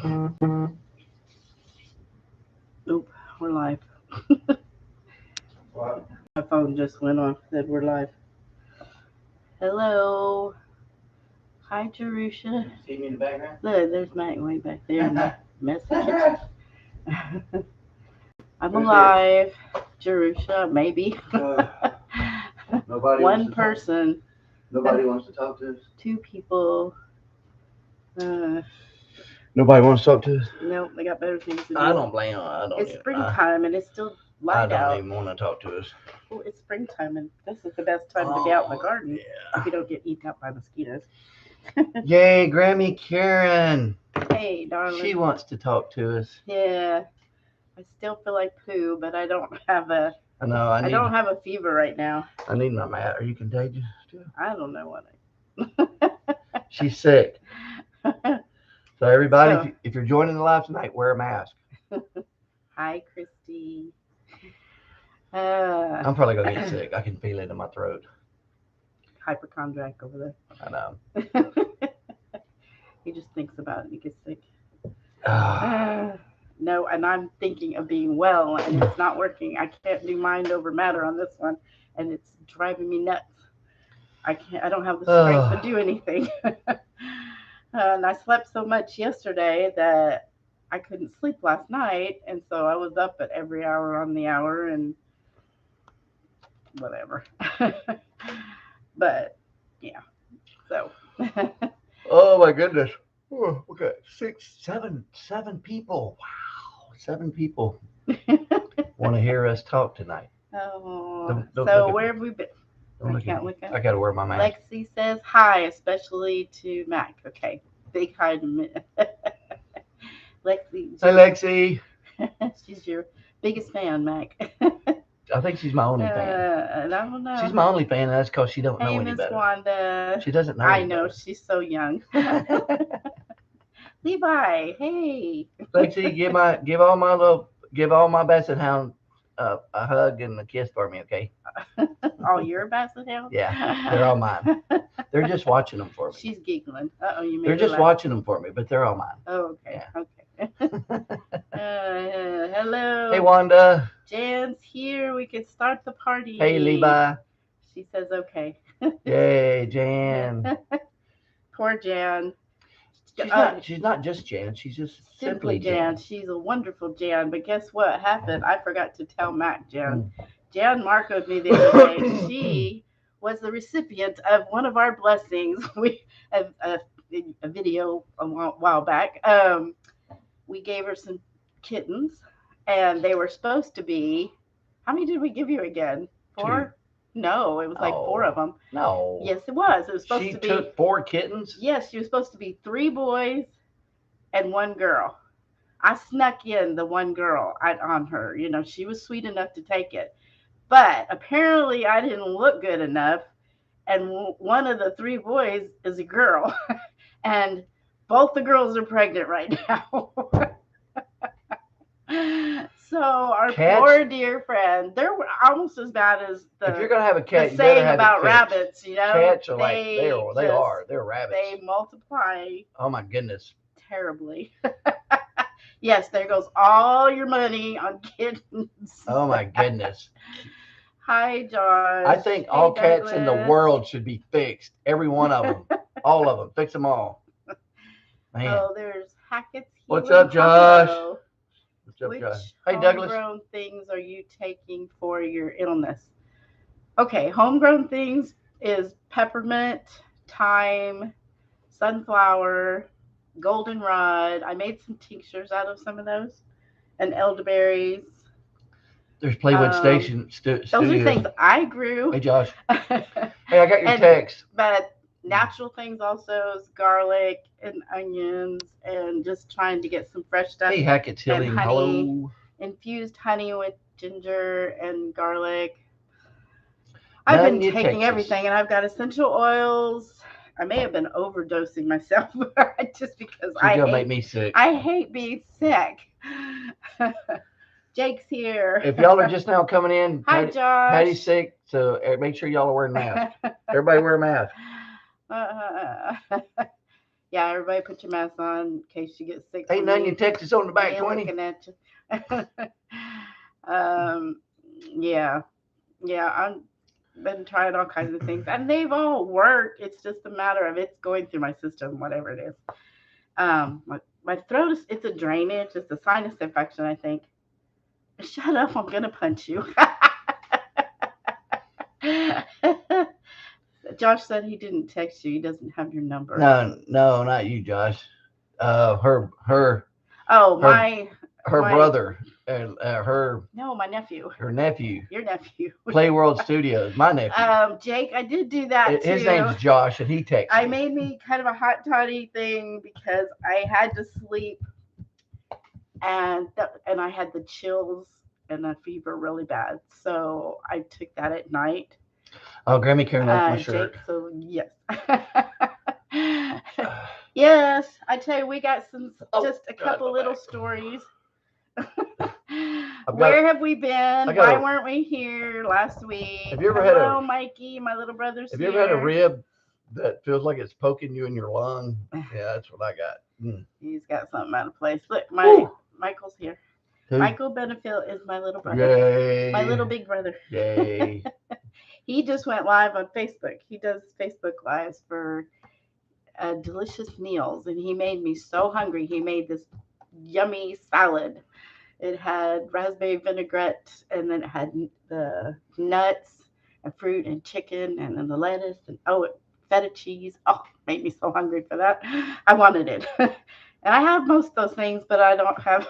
Oop, we're live. What? My phone just went off. Said we're live. Hello. Hi, Jerusha. See me in the background? Look, there's Matt way back there in the messy kitchen. I'm Who's alive. Jerusha, maybe. Nobody One wants to person. Talk. Nobody wants to talk to us. Two people. Nobody wants to talk to us. Nope, they got better things to do. I don't blame them. I don't. It's springtime and it's still I light don't out. even want to talk to us. Well, it's springtime and this is the best time to be out in the garden Yeah. if you don't get eaten up by mosquitoes. Yay, Grammy Karen. Hey, darling. She wants to talk to us. Yeah, I still feel like poo, but I don't have a. I know. I don't have a fever right now. I need my mat. Are you contagious too? I don't know what She's sick. So everybody, So- if you're joining the live tonight, wear a mask. Hi, Christy. I'm probably gonna get sick. I can feel it in my throat. Hypochondriac over I know. there. He just thinks about it. He gets sick. No, and I'm thinking of being well, and it's not working. I can't do mind over matter on this one, and it's driving me nuts. I can't. I don't have the strength to do anything. And I slept so much yesterday that I couldn't sleep last night, and so I was up at every hour on the hour and whatever. But yeah, so. Oh my goodness. Oh, okay. 7 people. Wow. 7 people want to hear us talk tonight. Oh, Don't so look at where me. have we been? Don't I look at can't me. look at I gotta wear my mask. Lexi says hi, especially to Mac. Okay, big hi to me. Lexi. Hey Lexi. She's your biggest fan, Mac. I think she's my only fan. And I don't know. She's my only fan, and that's because she don't Hey, know any Miss better. Wanda. She doesn't know. I any know better. she's so young. Levi, hey. Lexi, give all my basset hound a hug and a kiss for me, okay? All your basset hounds? Yeah, they're all mine. They're just watching them for me. She's giggling. Uh-oh, you made They're her just laugh. watching them for me, but they're all mine. Oh, okay. Yeah. Okay. Hello. Hey Wanda. Jan's here. We can start the party. Hey Levi. She says okay. Yay, Jan. Poor Jan. She's not just Jan. She's just simply Jan. Jan. She's a wonderful Jan. But guess what happened? I forgot to tell Mac, Jan. Jan marcoed me the other day. She was the recipient of one of our blessings. We have a video a while back. We gave her some kittens, and they were supposed to be. How many did we give you again? 4? 2. No, it was like 4 of them. No. Yes, it was. It was supposed to be. She took 4 kittens? Yes, she was supposed to be 3 boys and 1 girl. I snuck in the 1 girl on her. You know, she was sweet enough to take it. But apparently I didn't look good enough. And one of the 3 boys is a girl. And both the girls are pregnant right now. So our poor dear friend, they're almost as bad as if you're gonna have a cat, the saying about rabbits. You know, cats are they're rabbits. They multiply. Oh my goodness, terribly. Yes, there goes all your money on kittens. Oh my goodness. Hi, Josh. I think all cats in the world should be fixed. Every one of them, all of them, fix them all. Man. Oh, there's Hackett's. What's up, Josh? What's up, Which Josh? Hey, Douglas. Homegrown things are you taking for your illness? Okay, homegrown things is peppermint, thyme, sunflower, goldenrod. I made some tinctures out of some of those, and elderberries. There's Playwood Station Those are things I grew. Hey, Josh. Hey, I got your text. But natural things also is garlic and onions, and just trying to get some fresh stuff. Hey, Hackett's Healing. Honey, hello. Infused honey with ginger and garlic. I've been taking everything, and I've got essential oils. I may have been overdosing myself just because make me sick. I hate being sick. Jake's here. If y'all are just now coming in, hi, Josh. Patty's sick, so make sure y'all are wearing masks. Everybody wear a mask. Yeah, everybody put your mask on in case you get sick. Ain't from none me. in Texas on the back Me 20. looking at you. um, yeah, yeah. I've been trying all kinds of things, and they've all worked. It's just a matter of it's going through my system, whatever it is. My throat is it's a drainage. It's a sinus infection, I think. Shut up! I'm gonna punch you. Josh said he didn't text you. He doesn't have your number. No, no, not you, Josh. Her Oh, her my brother, her no, my nephew. her nephew. Your nephew. Play World Studios, my nephew. Jake, I did do that His too. name's Josh, and he texted I me. made me kind of a hot toddy thing because I had to sleep and I had the chills and the fever really bad. So I took that at night. Oh, Grammy Karen left my Jake, shirt. so yes. Yes, I tell you, we got just a couple little stories. Where have we been? Why weren't we here last week? Have you ever had Hello, Mikey, my little brother's Have here. you ever had a rib that feels like it's poking you in your lung? Yeah, that's what I got. He's got something out of place. Look, Michael's here. Who? Michael Benefield is my little brother. Yay. My little big brother. Yay. He just went live on Facebook. He does Facebook lives for delicious meals, and he made me so hungry. He made this yummy salad. It had raspberry vinaigrette, and then it had the nuts and fruit and chicken, and then the lettuce and feta cheese. Oh, made me so hungry for that. I wanted it, and I have most of those things, but I don't have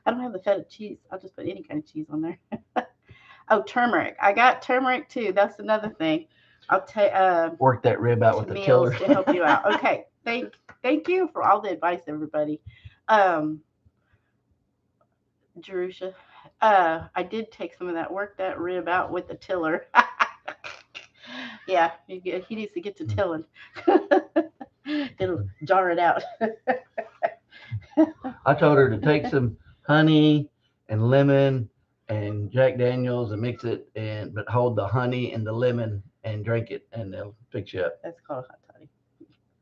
the feta cheese. I'll just put any kind of cheese on there. Oh, turmeric. I got turmeric too. That's another thing. I'll work that rib out with the tiller to help you out. Okay, thank you for all the advice, everybody. Jerusha, I did take some of that. Work that rib out with the tiller. Yeah, he needs to get to tilling. It'll jar it out. I told her to take some honey and lemon and Jack Daniels and mix it, but hold the honey and the lemon and drink it, and they'll fix you up. That's called a hot toddy.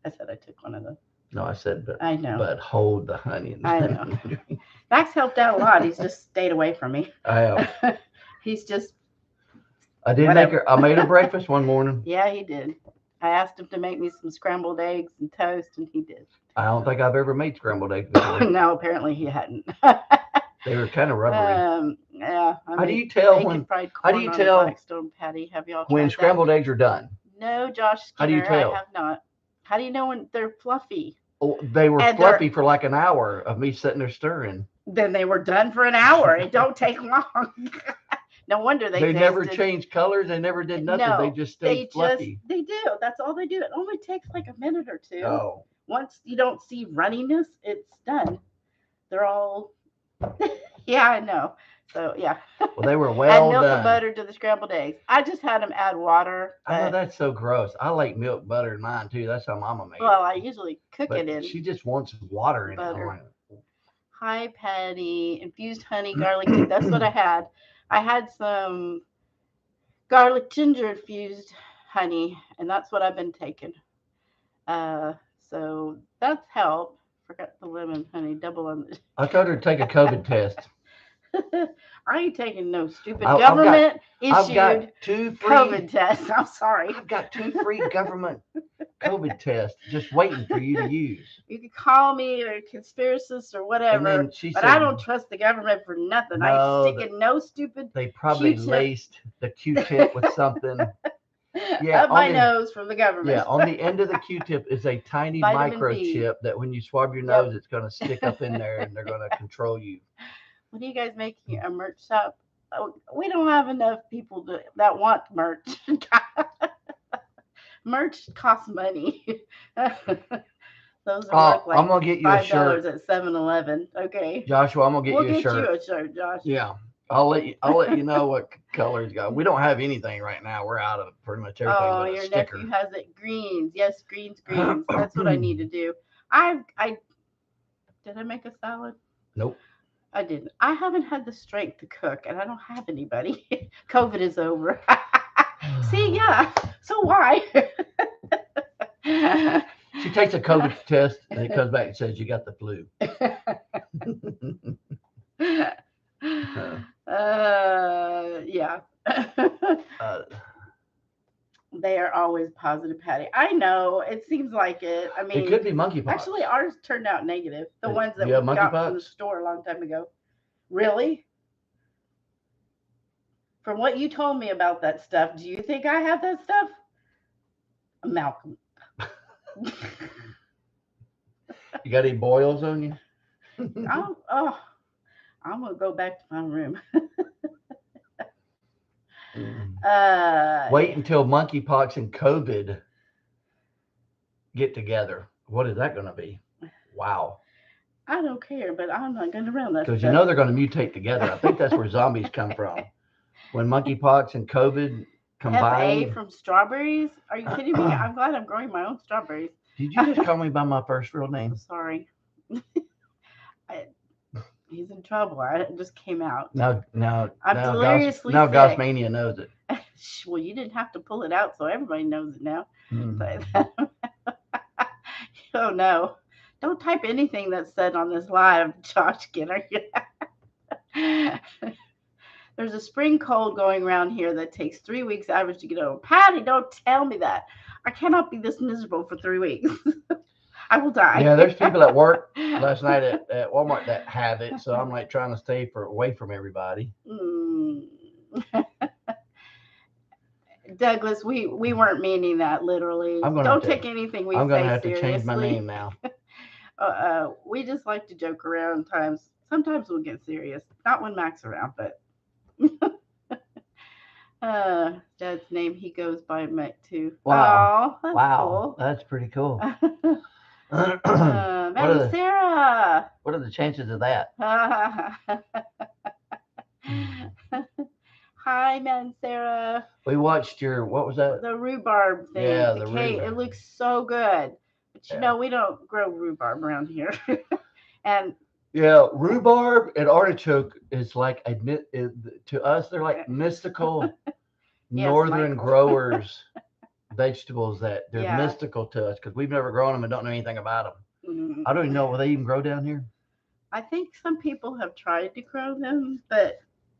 I said I took one of those. No, I said, but I know. But hold the honey and the lemon. I know. Max helped out a lot. He's just stayed away from me. I have. He's just. I did I made her breakfast one morning. Yeah, he did. I asked him to make me some scrambled eggs and toast, and he did. I don't think I've ever made scrambled eggs before. No, apparently he hadn't. They were kind of rubbery. Yeah. How do you tell when? How do you tell Blackstone patty? Have y'all when scrambled eggs are done? No, Josh Skinner, how do you tell? I have not. How do you know when they're fluffy? Oh, they were fluffy for like an hour of me sitting there stirring. Then they were done for an hour. It don't take long. No wonder they never changed colors. They never did nothing. No, they just stayed fluffy. They do. That's all they do. It only takes like a minute or two. Oh. Once you don't see runniness, it's done. They're all. Yeah, I know. So yeah. Well, they were well done. Add milk done. And butter to the scrambled eggs. I just had them add water. I know that's so gross. I like milk butter in mine too. That's how Mama made it. Well, I usually cook it in. She just wants water in butter. it. Hi, Patty. Infused honey, garlic tea. That's what I had. I had some garlic ginger infused honey, and that's what I've been taking. So that's helped. Forgot the lemon honey. Double on it. I told her to take a COVID test. I ain't taking no stupid government issued I've got 2 free COVID tests. I'm sorry. I've got 2 free government COVID tests just waiting for you to use. You can call me a conspiracist or whatever, but said, I don't trust the government for nothing. No, I ain't sticking no stupid. They probably Q-tip. Laced the Q-tip with something. Yeah, up my nose from the government. Yeah, on the end of the Q-tip is a tiny microchip that when you swab your nose, it's going to stick up in there and they're going to control you. What are you guys making a merch shop? Oh, we don't have enough people that want merch. Merch costs money. Those are like I'm gonna get you a shirt at 7-Eleven. Okay, Joshua, I'm gonna get you a shirt. We'll get you a shirt, Josh. Yeah, I'll let you know what colors got. We don't have anything right now. We're out of pretty much everything. Oh, your nephew has it greens. Yes, greens. That's what I need to do. Did I make a salad? Nope. I didn't. I haven't had the strength to cook, and I don't have anybody. COVID is over. See, yeah. So why? She takes a COVID test and it comes back and says you got the flu. Yeah. Uh, They are always positive, Patty. I know. It seems like it. I it mean, could be monkeypox. actually, ours turned out negative. The ones that You have we got from the monkeypox? store a long time ago. Really? From what you told me about that stuff, do you think I have that stuff? Malcolm. You got any boils on you? Oh, I'm going to go back to my room. Wait until monkeypox and COVID get together. What is that going to be? Wow. I don't care, but I'm not going to run that Because stuff. you know they're going to mutate together. I think that's where zombies come from. When monkeypox and COVID combine. FA from strawberries? Are you kidding me? I'm glad I'm growing my own strawberries. Did you just call me by my first real name? Sorry. He's in trouble. It just came out. Now deliriously now sick. Gossmania knows it. Well, you didn't have to pull it out, so everybody knows it now. Oh no! Don't type anything that's said on this live, Josh Skinner. There's a spring cold going around here that takes 3 weeks average to get over. Patty, don't tell me that. I cannot be this miserable for 3 weeks. I will die. Yeah, there's people at work last night at Walmart that have it, so I'm like trying to stay away from everybody. Douglas, we weren't meaning that literally. Don't take anything we say seriously. I'm gonna have to change my name now. We just like to joke around. Sometimes we'll get serious. Not when Mac's around, but Dad's name he goes by Mac too. Wow! That's wow, cool. That's pretty cool. Madam Sarah. What are the chances of that? Hi, Madam Sarah. We watched what was that? The rhubarb thing. Yeah, the rhubarb. It looks so good. But you know, we don't grow rhubarb around here. And yeah, rhubarb and artichoke is like to us they're like mystical northern growers vegetables that they're mystical to us because we've never grown them and don't know anything about them. I don't even know, will they even grow down here? I think some people have tried to grow them, but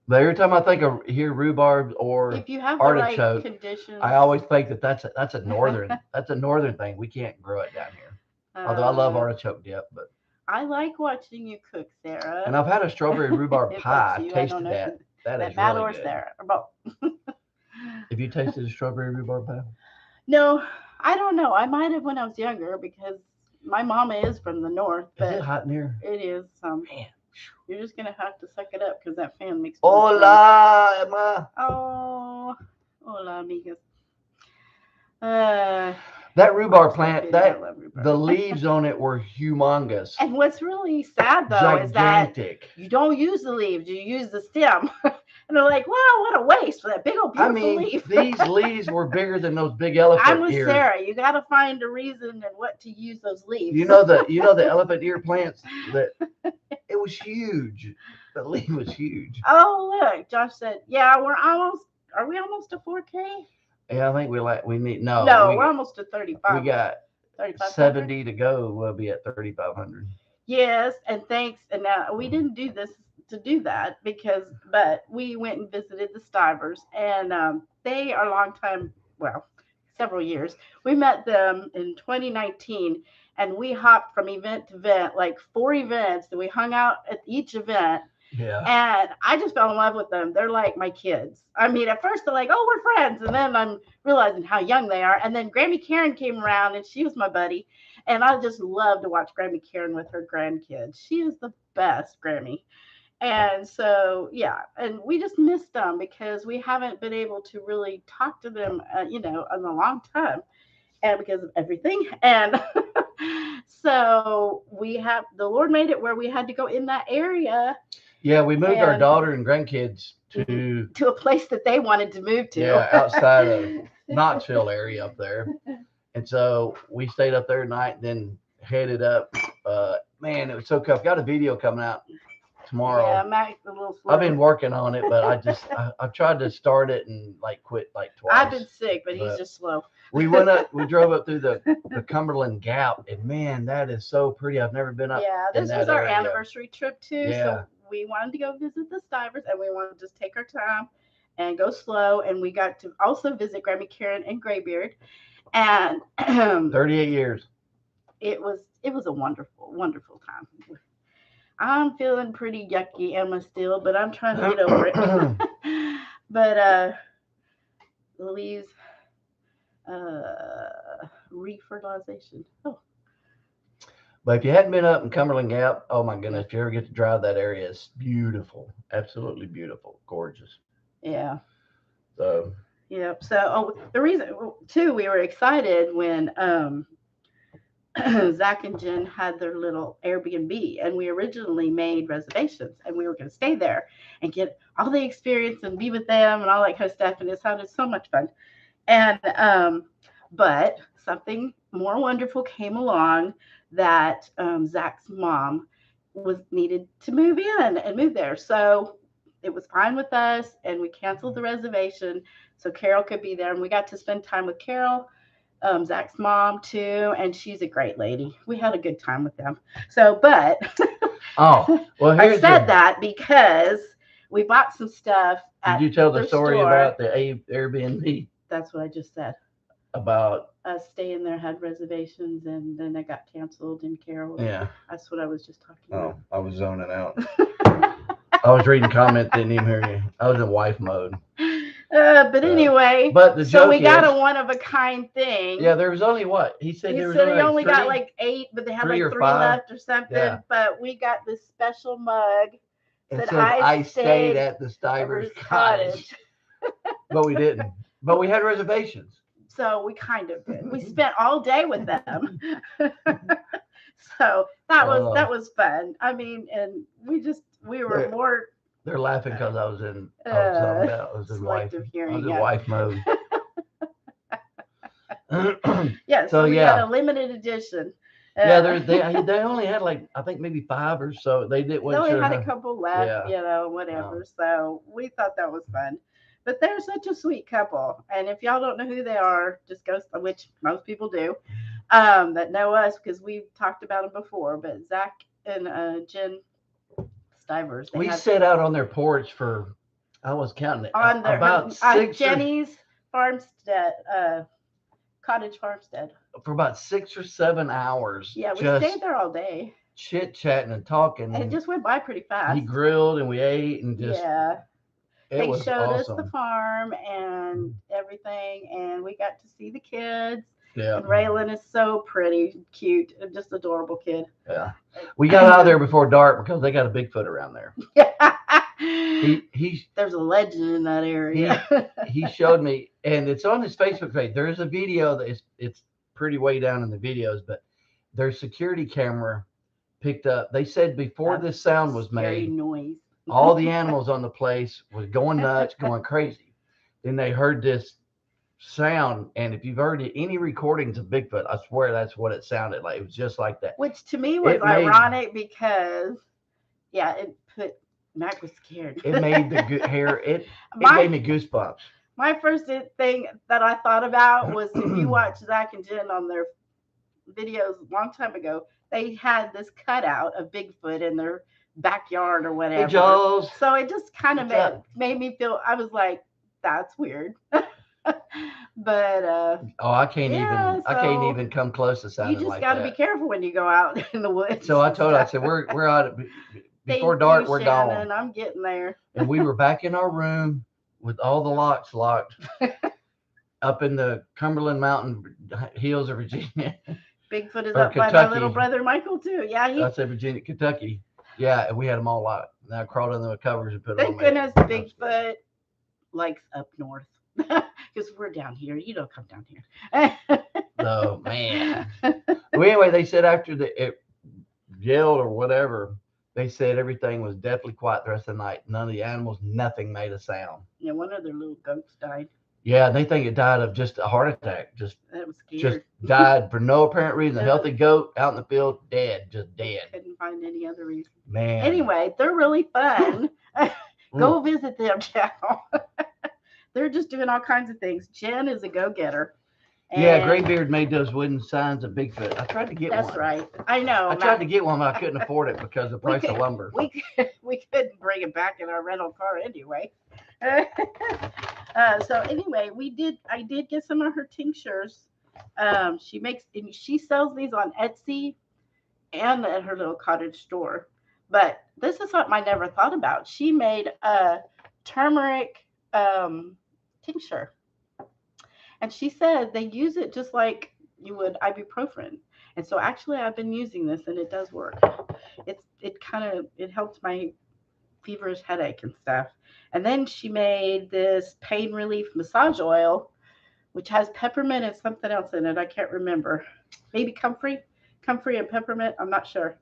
every time I think of rhubarb or if you have artichoke, the right conditions, I always think that's a northern that's a northern thing. We can't grow it down here. Although I love artichoke dip, but I like watching you cook, Sarah. And I've had a strawberry rhubarb pie. I tasted that. That is Matt really or good. Sarah or both. Have you tasted a strawberry rhubarb pie? No, I don't know. I might have when I was younger because my mama is from the north. But is it hot in here? It is. Man. You're just going to have to suck it up because that fan makes me Hola, Emma. Oh, hola, amigas. That rhubarb plant, the leaves on it were humongous. And what's really sad, though, gigantic. Is that you don't use the leaves, you use the stem. And they're like, wow, what a waste for that big old beautiful leaf. These leaves were bigger than those big elephant ears. I'm with Sarah. You got to find a reason and what to use those leaves. You know the elephant ear plants that it was huge. The leaf was huge. Oh, look, Josh said, yeah, are we almost to 4K? Yeah, I think we need we're almost to 35. We got 70 to go. We'll be at 3,500. Yes, and thanks. And now we didn't do this to do that but we went and visited the Stivers, and they are several years. We met them in 2019, and we hopped from event to event, like 4 events, and we hung out at each event. Yeah. And I just fell in love with them. They're like my kids. I mean, at first they're like, oh, we're friends. And then I'm realizing how young they are. And then Grammy Karen came around and she was my buddy. And I just love to watch Grammy Karen with her grandkids. She is the best, Grammy. And so, yeah, and we just missed them because we haven't been able to really talk to them, in a long time. And because of everything. And so the Lord made it where we had to go in that area. Yeah, we moved our daughter and grandkids to a place that they wanted to move to. Yeah, outside of Knoxville area up there. And so we stayed up there at night, then headed up. Man, it was so cool. I've got a video coming out tomorrow. Yeah, Mac's a little slow. I've been working on it, but I've tried to start it and like quit like twice. I've been sick, but he's just slow. We drove up through the Cumberland Gap, and man, that is so pretty. I've never been up. Yeah, this was our area. anniversary trip too. Yeah. So we wanted to go visit the Stivers, and we wanted to just take our time and go slow. And we got to also visit Grammy Karen and Graybeard, and 38 years. It was a wonderful, wonderful time. I'm feeling pretty yucky, Emma, still, but I'm trying to get over it. But Louise, refertilization. Oh. But if you hadn't been up in Cumberland Gap, oh my goodness, if you ever get to drive that area, it's beautiful, absolutely beautiful, gorgeous. Yeah. So. Yep. So the reason too, we were excited when Zach and Jen had their little Airbnb, and we originally made reservations, and we were going to stay there and get all the experience and be with them and all that kind of stuff. And it sounded so much fun. And but something more wonderful came along, that Zach's mom needed to move in and move there. So it was fine with us, and we canceled the reservation so Carol could be there, and we got to spend time with Carol. Zach's mom too, and she's a great lady. We had a good time with them. So, but oh, well, I said that because we bought some stuff. Did you tell the story about the Airbnb? That's what I just said. About us staying there, had reservations, and then it got canceled. And Carol, yeah, that's what I was just talking about. I was zoning out. I was reading comments, didn't even hear you. I was in wife mode. But anyway, so we got a one of a kind thing. Yeah, there was only what? He said he only got like 8, but they had like 3 left or something. Yeah. But we got this special mug that I stayed at the Stivers cottage. But we didn't. But we had reservations. So we kind of did. We spent all day with them. So that was fun. I mean, and we were more. They're laughing because I was in wife mode. Yeah, so we got a limited edition. They only had like, I think maybe 5 or so. They only had a couple left, whatever. So we thought that was fun. But they're such a sweet couple. And if y'all don't know who they are, just go, which most people do, that know us, because we've talked about them before. But Zach and Jen Stivers. We sat out on their porch for, I was counting it, on their, about 6 Jenny's farmstead, cottage farmstead. For about 6 or 7 hours. Yeah, we stayed there all day. Chit-chatting and talking. And it just went by pretty fast. He grilled and we ate and just. Yeah. They showed us awesome. the farm and everything, and we got to see the kids. Yeah. And Raylan is so pretty, cute, and just adorable kid. Yeah. We got out of there before dark because they got a Bigfoot around there. There's a legend in that area. He showed me, and it's on his Facebook page. There's a video that it's pretty way down in the videos, but their security camera picked up. They said before this sound was made, noise. all the animals on the place was going nuts, going crazy. Then they heard this sound, and if you've heard any recordings of Bigfoot, I swear that's what it sounded like. It was just like that. Which to me was ironic because, Mac was scared. It made the hair. It gave me goosebumps. My first thing that I thought about was, if you watch Zach and Jen on their videos a long time ago, they had this cutout of Bigfoot in their backyard or whatever. Hey, Joel. So it just kind of made me feel, I was like, that's weird. But I can't even come close to sounding like that. You just got to be careful when you go out in the woods. So I told her, I said, we're out before dark, we're gone. I'm getting there. And we were back in our room with all the locks locked up in the Cumberland Mountain hills of Virginia. Bigfoot is up Kentucky. By my little brother Michael too. Yeah, I said Virginia, Kentucky. Yeah, and we had them all locked. And I crawled under the covers and put them on. Thank goodness Bigfoot likes up north, because we're down here. You don't come down here. Oh man. Well, anyway, they said after it yelled or whatever, they said everything was deathly quiet the rest of the night. None of the animals, nothing made a sound. Yeah, one of their little goats died. Yeah, they think it died of just a heart attack. That was Just scared. died for no apparent reason. A Uh, healthy goat out in the field, dead, just they dead. couldn't find any other reason. Man. Anyway, they're really fun. Mm. Go visit them now. They're just doing all kinds of things. Jen is a go-getter. Yeah, And Graybeard made those wooden signs of Bigfoot. I tried to get that's one. right. I know. I tried to get one, but I couldn't afford it because of the we price could of lumber. we couldn't bring it back in our rental car anyway. So anyway, I did get some of her tinctures. She makes and she sells these on Etsy and at her little cottage store. But this is something I never thought about. She made a turmeric tincture, and she said they use it just like you would ibuprofen. And so actually, I've been using this, and it does work. It helps my feverish headache and stuff. And then she made this pain relief massage oil, which has peppermint and something else in it. I can't remember. Maybe comfrey and peppermint. I'm not sure.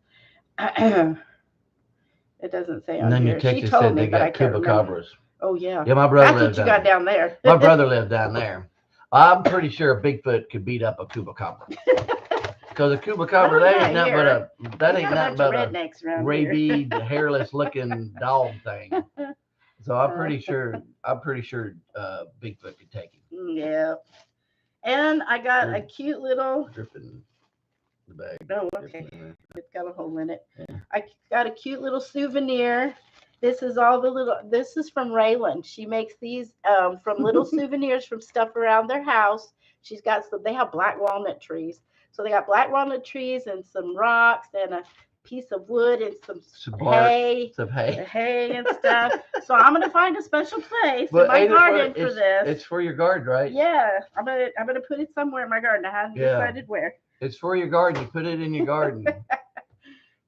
It doesn't say And on then your here. She text told said me, they but I got can't remember. chupacabras. Oh yeah, Yeah, my brother that's what lived you down got there. down there. My brother lived down there. I'm pretty sure a Bigfoot could beat up a chupacabra. Because a chupacabra, Well, that not ain't nothing here. but We got a bunch of a rednecks around here. rabid, hairless looking dog thing. So I'm pretty sure Bigfoot could take him. Yeah. And I got a You're cute little. dripping the bag. Oh, okay. It's got a hole in it. Yeah. I got a cute little souvenir. This is from Raylan. She makes these from little souvenirs from stuff around their house. She's got some, they have black walnut trees. So they got black walnut trees and some rocks and a piece of wood and some hay. Some hay. Hay and stuff. So I'm gonna find a special place But in my ain't it garden for for this. It's for your garden, right? Yeah, I'm gonna put it somewhere in my garden. I haven't decided where. It's for your garden. You put it in your garden.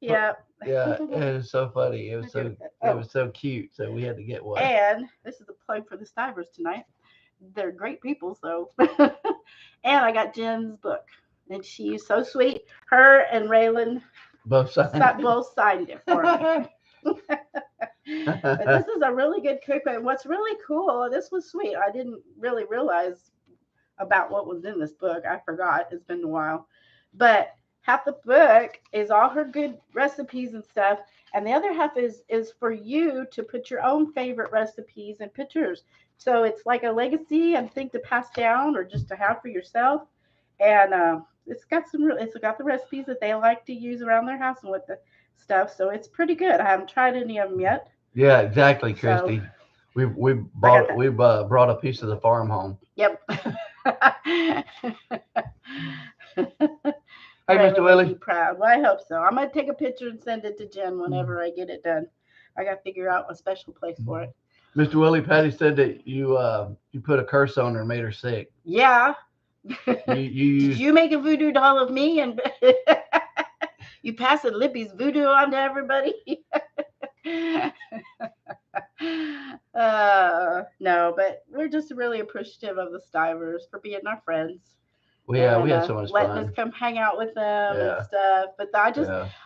Yeah. Yeah, it was so funny. It was so cute. So we had to get one. And this is a plug for the Stivers tonight. They're great people, so. And I got Jen's book, and she's so sweet. Her and Raylan both signed it for me. But this is a really good cookbook. What's really cool, this was sweet. I didn't really realize about what was in this book. I forgot. It's been a while. But half the book is all her good recipes and stuff, and the other half is for you to put your own favorite recipes and pictures. So it's like a legacy and thing to pass down or just to have for yourself. And it's got the recipes that they like to use around their house and with the stuff. So it's pretty good. I haven't tried any of them yet. Yeah, exactly, Christy. So, we brought a piece of the farm home. Yep. Hey, Mr. Willie. Be proud. Well, I hope so. I'm gonna take a picture and send it to Jen whenever I get it done. I gotta figure out a special place for it. Mr. Willie, Patty said that you put a curse on her and made her sick. Yeah. Did you make a voodoo doll of me and you passing Lippy's voodoo on to everybody? No, but we're just really appreciative of the Stivers for being our friends. Well, yeah, we had so much letting fun. us come hang out with them and stuff. But I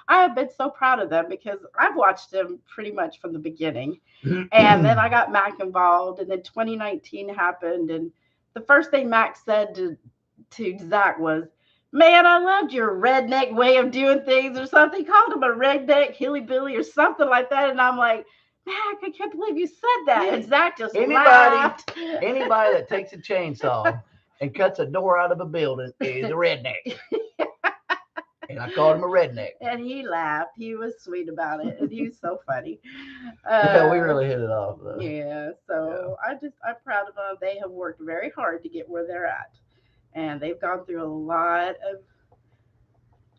have been so proud of them because I've watched them pretty much from the beginning. And then I got Mac involved, and then 2019 happened, and the first thing Mac said to Zach was, "Man, I loved your redneck way of doing things," or something. He called him a redneck hillbilly or something like that, and I'm like, Mac, I can't believe you said that. And Zach just laughed. Anybody that takes a chainsaw and cuts a door out of a building is a redneck. And I called him a redneck. And he laughed. He was sweet about it. And he was so funny. Yeah, we really hit it off, though. Yeah. So I'm proud of them. They have worked very hard to get where they're at. And they've gone through a lot of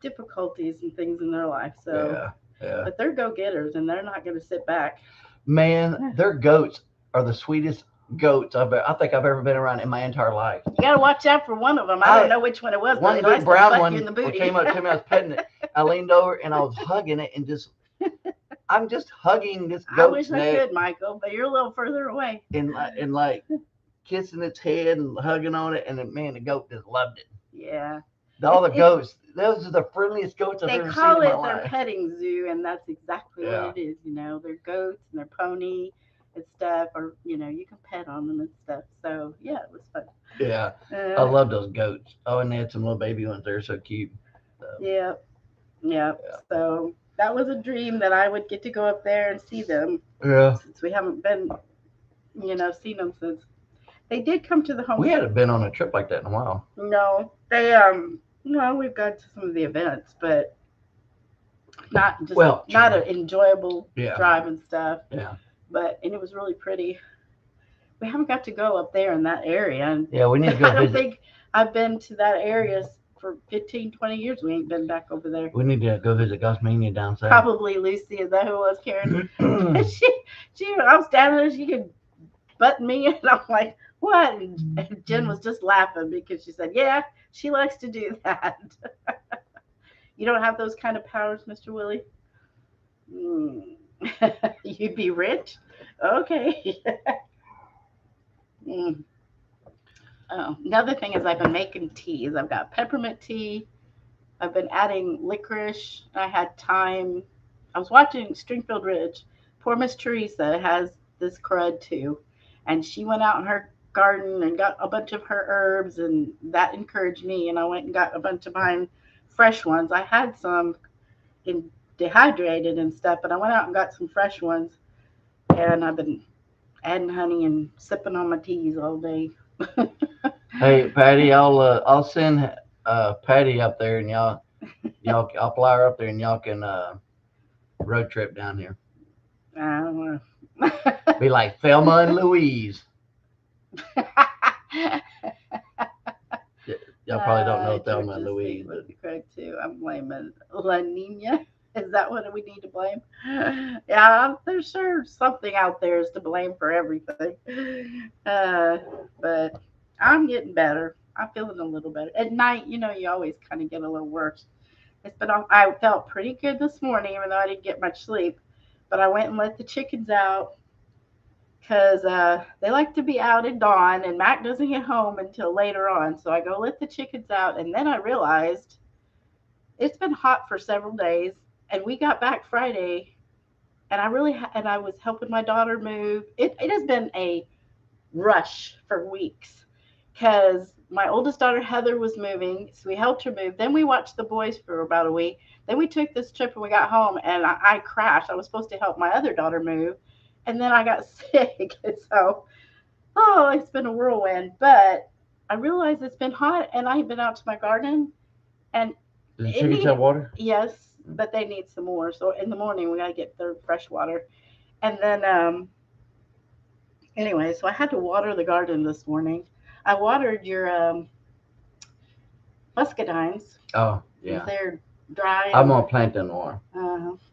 difficulties and things in their life. So, but they're go-getters, and they're not going to sit back. Man, their goats are the sweetest goats I think I've ever been around in my entire life. You got to watch out for one of them. I don't know which one it was. One big brown one came up to me. I was petting it. I leaned over and I was hugging it and I'm just hugging this goat's neck. I wish I could, Michael, but you're a little further away. And like kissing its head and hugging on it, and man, the goat just loved it. Yeah. All the goats, those are the friendliest goats I've ever seen in my life. They call it their petting zoo, and that's exactly what it is. You know, they're goats and they're pony. and stuff, or you can pet on them and stuff. So yeah, it was fun. Yeah, I Uh, love those goats. Oh, and they had some little baby ones. They're so cute. So, yeah, yeah. yeah. So that was a dream that I would get to go up there and see them, Yeah. since we haven't been, seen them since they did come to the We homestead. hadn't been on a trip like that in a while. No, they no, we've gone to some of the events, but Well, not true. an enjoyable Yeah. drive and stuff. Yeah. And it was really pretty. We haven't got to go up there in that area, and Yeah. We need to go I don't visit. think I've been to that area for 15, 20 years. We ain't been back over there. We need to go visit Gosmania down south. Probably Lucy, is that who it was, Karen? she, I was standing there, she could button me, and I'm like, what? And Jen was just laughing because she said, yeah, she likes to do that. You don't have those kind of powers, Mr. Willie? Mm. You'd be rich? Okay. Mm. Oh, another thing is I've been making teas. I've got peppermint tea. I've been adding licorice. I had time. I was watching Stringfield Ridge. Poor Miss Teresa has this crud too. And she went out in her garden and got a bunch of her herbs, and that encouraged me. And I went and got a bunch of mine fresh ones. I had some in dehydrated and stuff, but I went out and got some fresh ones. And I've been adding honey and sipping on my teas all day. Hey, Patty, I'll send Patty up there, and I'll fly her up there, and y'all can road trip down here. I don't Be like Thelma and Louise. know. Y'all probably don't know Thelma and Georgia's Louise, thing but would be correct too. I'm blaming La Nina. Is that what we need to blame? Yeah, there's sure something out there is to blame for everything. Uh, but I'm getting better. I'm feeling a little better. At night, you always kind of get a little worse. I felt pretty good this morning, even though I didn't get much sleep. But I went and let the chickens out because they like to be out at dawn, and Mac doesn't get home until later on. So I go let the chickens out, and then I realized it's been hot for several days, and we got back Friday, and I was helping my daughter move. It has been a rush for weeks because my oldest daughter Heather was moving, so we helped her move. Then we watched the boys for about a week. Then we took this trip and we got home, and I crashed. I was supposed to help my other daughter move, and then I got sick. And so, it's been a whirlwind. But I realized it's been hot, and I have been out to my garden, and do the it chickens have needed, water? yes, but they need some more. So in the morning we gotta get their fresh water, and then anyway, so I had to water the garden this morning. I watered your muscadines Oh, because yeah. they're dry I'm and gonna plant them more.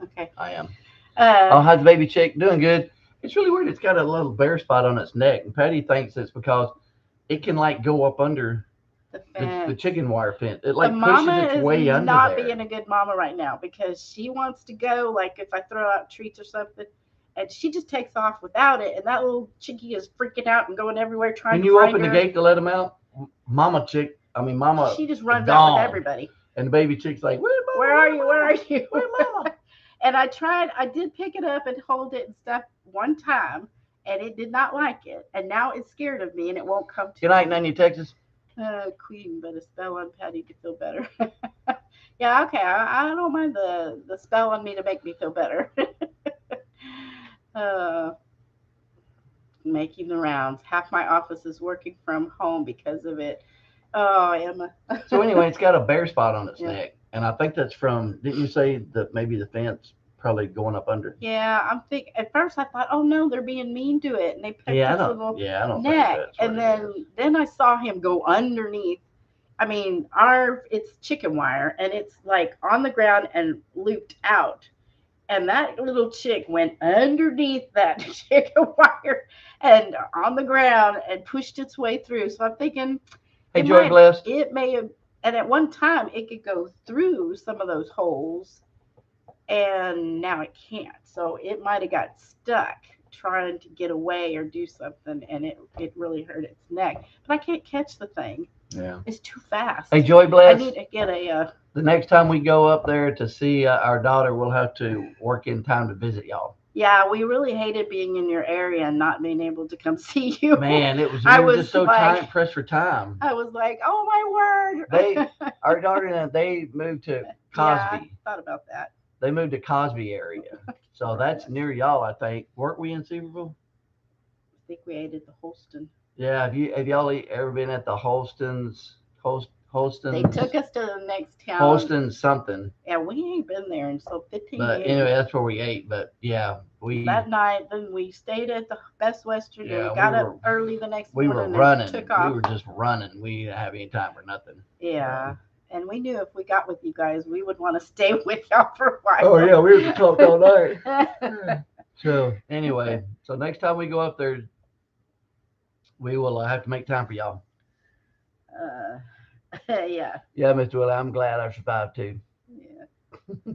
okay. I am. Uh, Oh, how's the baby chick? Doing good. It's really weird. It's got a little bare spot on its neck, and Patty thinks it's because it can like go up under the the fence. chicken wire fence. It The like pushes mama its is way under not there. being a good mama right now because she wants to go. Like if I throw out treats or something, and she just takes off without it, and that little chickie is freaking out and going everywhere trying Can to you find open the her. gate to let them out? Mama She just is runs out with gone, everybody. and the baby chick's like, "Where's Where mama? are Where's you? Where mama? are you? Where's mama?" And I did pick it up and hold it and stuff one time, and it did not like it. And now it's scared of me and it won't come Good to night, me. Nanya, Texas. Queen, but a spell on Patty to feel better. Yeah, okay. I don't mind the spell on me to make me feel better. uh, Making the rounds. Half my office is working from home because of it. Oh, Emma. So anyway, it's got a bare spot on its Yeah. neck, and I think that's from. Didn't you say that maybe the fence probably going up under? Yeah, I'm think. At first, I thought, oh no, they're being mean to it, and they picked Yeah, I its don't. little Yeah, I don't think neck. that's what And it is. then I saw him go underneath. I mean, it's chicken wire, and it's like on the ground and looped out. And that little chick went underneath that chicken wire and on the ground and pushed its way through. So I'm thinking Hey, Joy Blessed. it may have, and at one time it could go through some of those holes, and now it can't. So it might have got stuck trying to get away or do something, and it really hurt its neck. But I can't catch the thing. Yeah. It's too fast. Hey, Joy I Blessed. need to get a. The next time we go up there to see our daughter, we'll have to work in time to visit y'all. Yeah, we really hated being in your area and not being able to come see you. Man, it was I we were was just so like, time pressed for time. I was like, oh my They word. our daughter and they moved to Yeah, I Cosby. thought about that. They moved to Cosby area. So that's near y'all, I think. Weren't we in Superville? I think we ate at the Holston. Yeah, have y'all ever been at the They Holston's took us to the next town. Holston something? Yeah, we ain't been there in so 15 But anyway, years. that's where we ate. But yeah, That night, then we stayed at the Best Western and yeah got up early the next we were morning and running. took We off. were just running. We didn't have any time for nothing. Yeah. So. And we knew if we got with you guys, we would want to stay with y'all for a while. Oh yeah, we were talked all night. So anyway, so next time we go up there, we will have to make time for y'all. uh, yeah. Yeah, Mr. Willie, I'm glad I survived too. Yeah.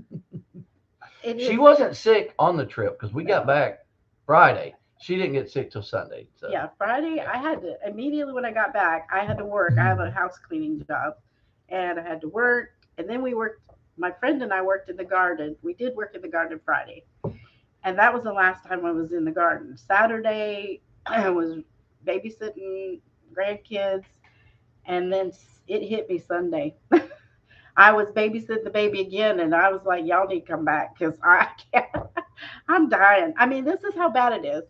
It She is. wasn't sick on the trip because we got No. back Friday. She didn't get sick till Sunday. So Yeah, Friday, I had to, immediately when I got back, I had to work. I have a house cleaning job and I had to work. And then we worked, my friend and I worked in the garden. We did work in the garden Friday. And that was the last time I was in the garden. Saturday, I was babysitting grandkids. And then it hit me Sunday. I was babysitting the baby again. And I was like, y'all need to come back because I can't, I'm dying. I mean, this is how bad it is.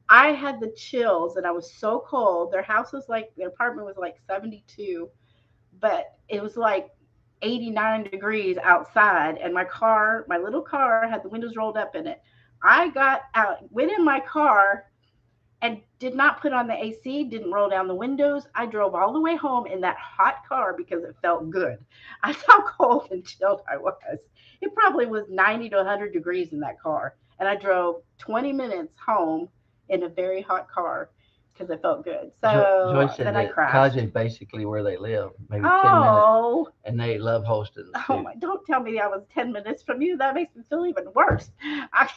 I had the chills and I was so cold. Their house was like, their apartment was like 72, but it was like 89 degrees outside. And my car, my little car, had the windows rolled up in it. I got out, went in my car and did not put on the AC, didn't roll down the windows. I drove all the way home in that hot car because it felt good. That's how cold and chilled I was. It probably was 90 to 100 degrees in that car. And I drove 20 minutes home in a very hot car because it felt good. Joy So said then I that Kaja crashed. is basically where they live, maybe 10 minutes, Oh, and they love Holston's oh too. my, don't tell me I was 10 minutes from you. That makes me feel even worse. I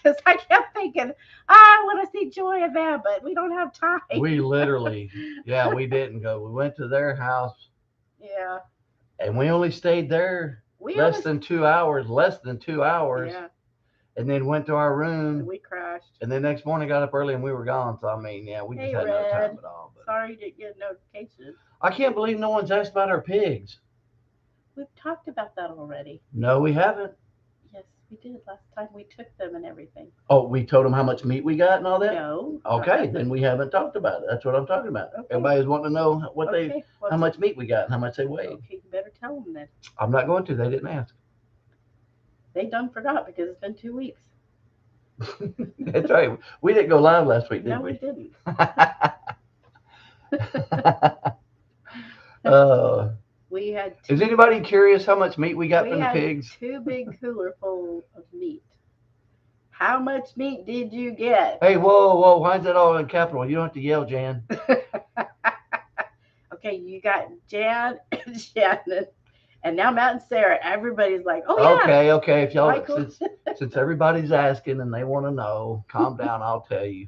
kept thinking, I want to see Joy and them, but we don't have time. We literally, yeah, we didn't go. We went to their house, Yeah. and we only stayed there We less always, than 2 hours, yeah, and then went to our room. we crashed. And the next morning got up early and we were gone. So I mean, yeah, we just Hey, had no time Red. at all. But Sorry you didn't get a notification. I can't believe no one's asked about our pigs. We've talked about that already. No, we haven't. Yes, we did last time we took them and everything. Oh, we told them how much meat we got and all that. No. Okay, then we haven't talked about it. That's what I'm talking about. Okay. Everybody's wanting to know what Okay. Well, how much meat we got and how much they weigh. okay, you better tell them then. I'm not going to. They didn't ask. They done forgot because it's been 2 weeks. That's right. We didn't go live last week, did No, we we? didn't. uh, We had is anybody curious how much meat we got we from the had pigs? 2 big cooler full of meat. How much meat did you get? Hey, whoa, whoa! Why is that all in capital? You don't have to yell, Jan. Okay, you got Jan and Shannon, and now Matt and Sarah. Everybody's like, "Oh yeah." Okay, okay. If y'all Michael. since everybody's asking and they want to know, calm down. I'll tell you.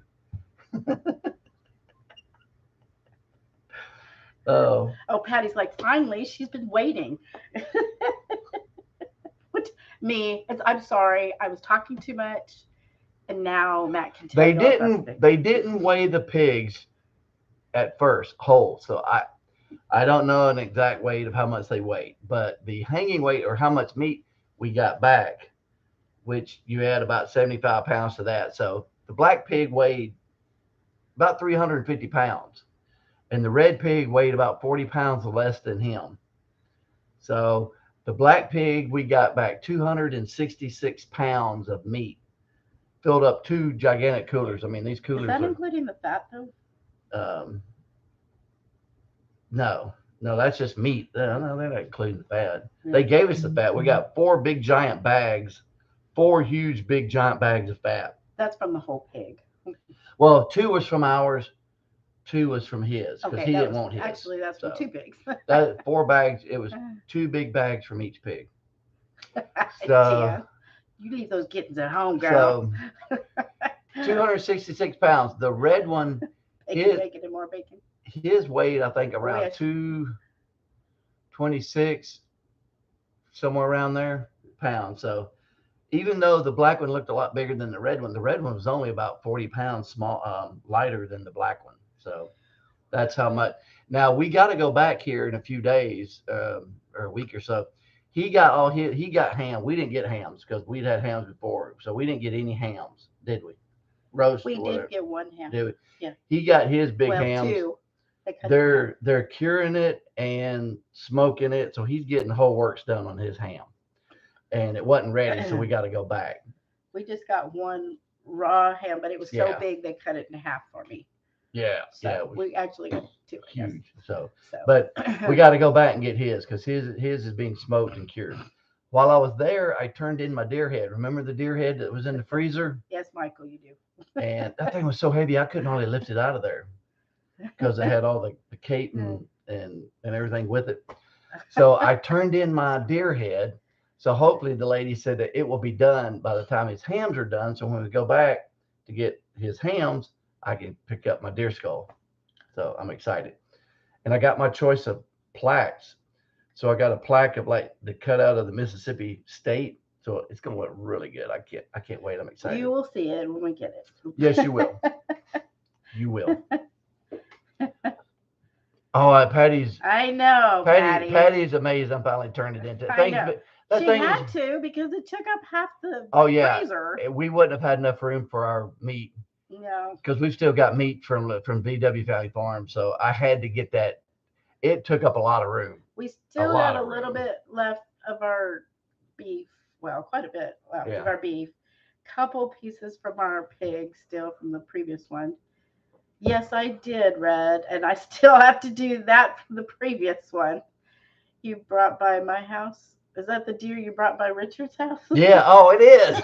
Oh, Oh, Patty's like, finally, she's been waiting. What? Me? I'm sorry. I was talking too much, and now Matt can tell they you all about didn't. things. They didn't weigh the pigs at first whole, so I don't know an exact weight of how much they weighed, but the hanging weight or how much meat we got back, which you add about 75 pounds to that. So the black pig weighed about 350 pounds, and the red pig weighed about 40 pounds less than him. So the black pig, we got back 266 pounds of meat, filled up two gigantic coolers. I mean, these Is coolers that are, including the fat though? um, no, no, that's just meat. No, they're not including the fat. They gave us the fat. We got four big giant bags, four huge big giant bags of fat. That's from the whole pig. Well, two was from ours, two was from his because Okay, he that didn't was want his. actually that's from So 2 pigs. that 4 bags. It was two big bags from each pig. So Jan, you leave those kittens at home, girl. so 266 pounds. The red one, Bacon, bacon, and more bacon. his weight I think Oh, around yes. 226, somewhere around there pounds. So even though the black one looked a lot bigger than the red one was only about 40 pounds small, lighter than the black one. So that's how much. Now we got to go back here in a few days, or a week or so. He got ham. We didn't get hams because we'd had hams before, so we didn't get any hams, did we? Roast We or did whatever. get one ham. Did we? Yeah. He got his big Well, hams. two. They cut it in half. They're curing it and smoking it, so he's getting the whole works done on his ham. And it wasn't ready, so we got to go back. We just got one raw ham, but it was so Yeah. big they cut it in half for me. Yeah, So yeah, it was we actually got two. I guess. huge. So, So. but we got to go back and get his because his is being smoked and cured. While I was there, I turned in my deer head. Remember the deer head that was in the freezer? Yes, Michael, you do. And that thing was so heavy I couldn't hardly lift it out of there because it had all the cape and everything with it. So I turned in my deer head. So hopefully the lady said that it will be done by the time his hams are done. So when we go back to get his hams, I can pick up my deer skull. So I'm excited. And I got my choice of plaques. So I got a plaque of like the cutout of the Mississippi state. So it's gonna look really good. I can't wait. I'm excited. You will see it when we get it. Yes, you will. You will. Oh, Patty's. I know, Patty. Patty's amazed. I'm finally turned it into. I know. That She thing had is, to because it took up half the yeah. freezer. We wouldn't have had enough room for our meat. No. Because we've still got meat from VW Valley Farm, so I had to get that. It took up a lot of room. We still had a little bit left of our beef. Well, quite a bit left of our beef. Couple pieces from our pig still from the previous one. Yes, I did, Red, and I still have to do that from the previous one. You brought by my house. Is that the deer you brought by Richard's house? Yeah. Oh, it is.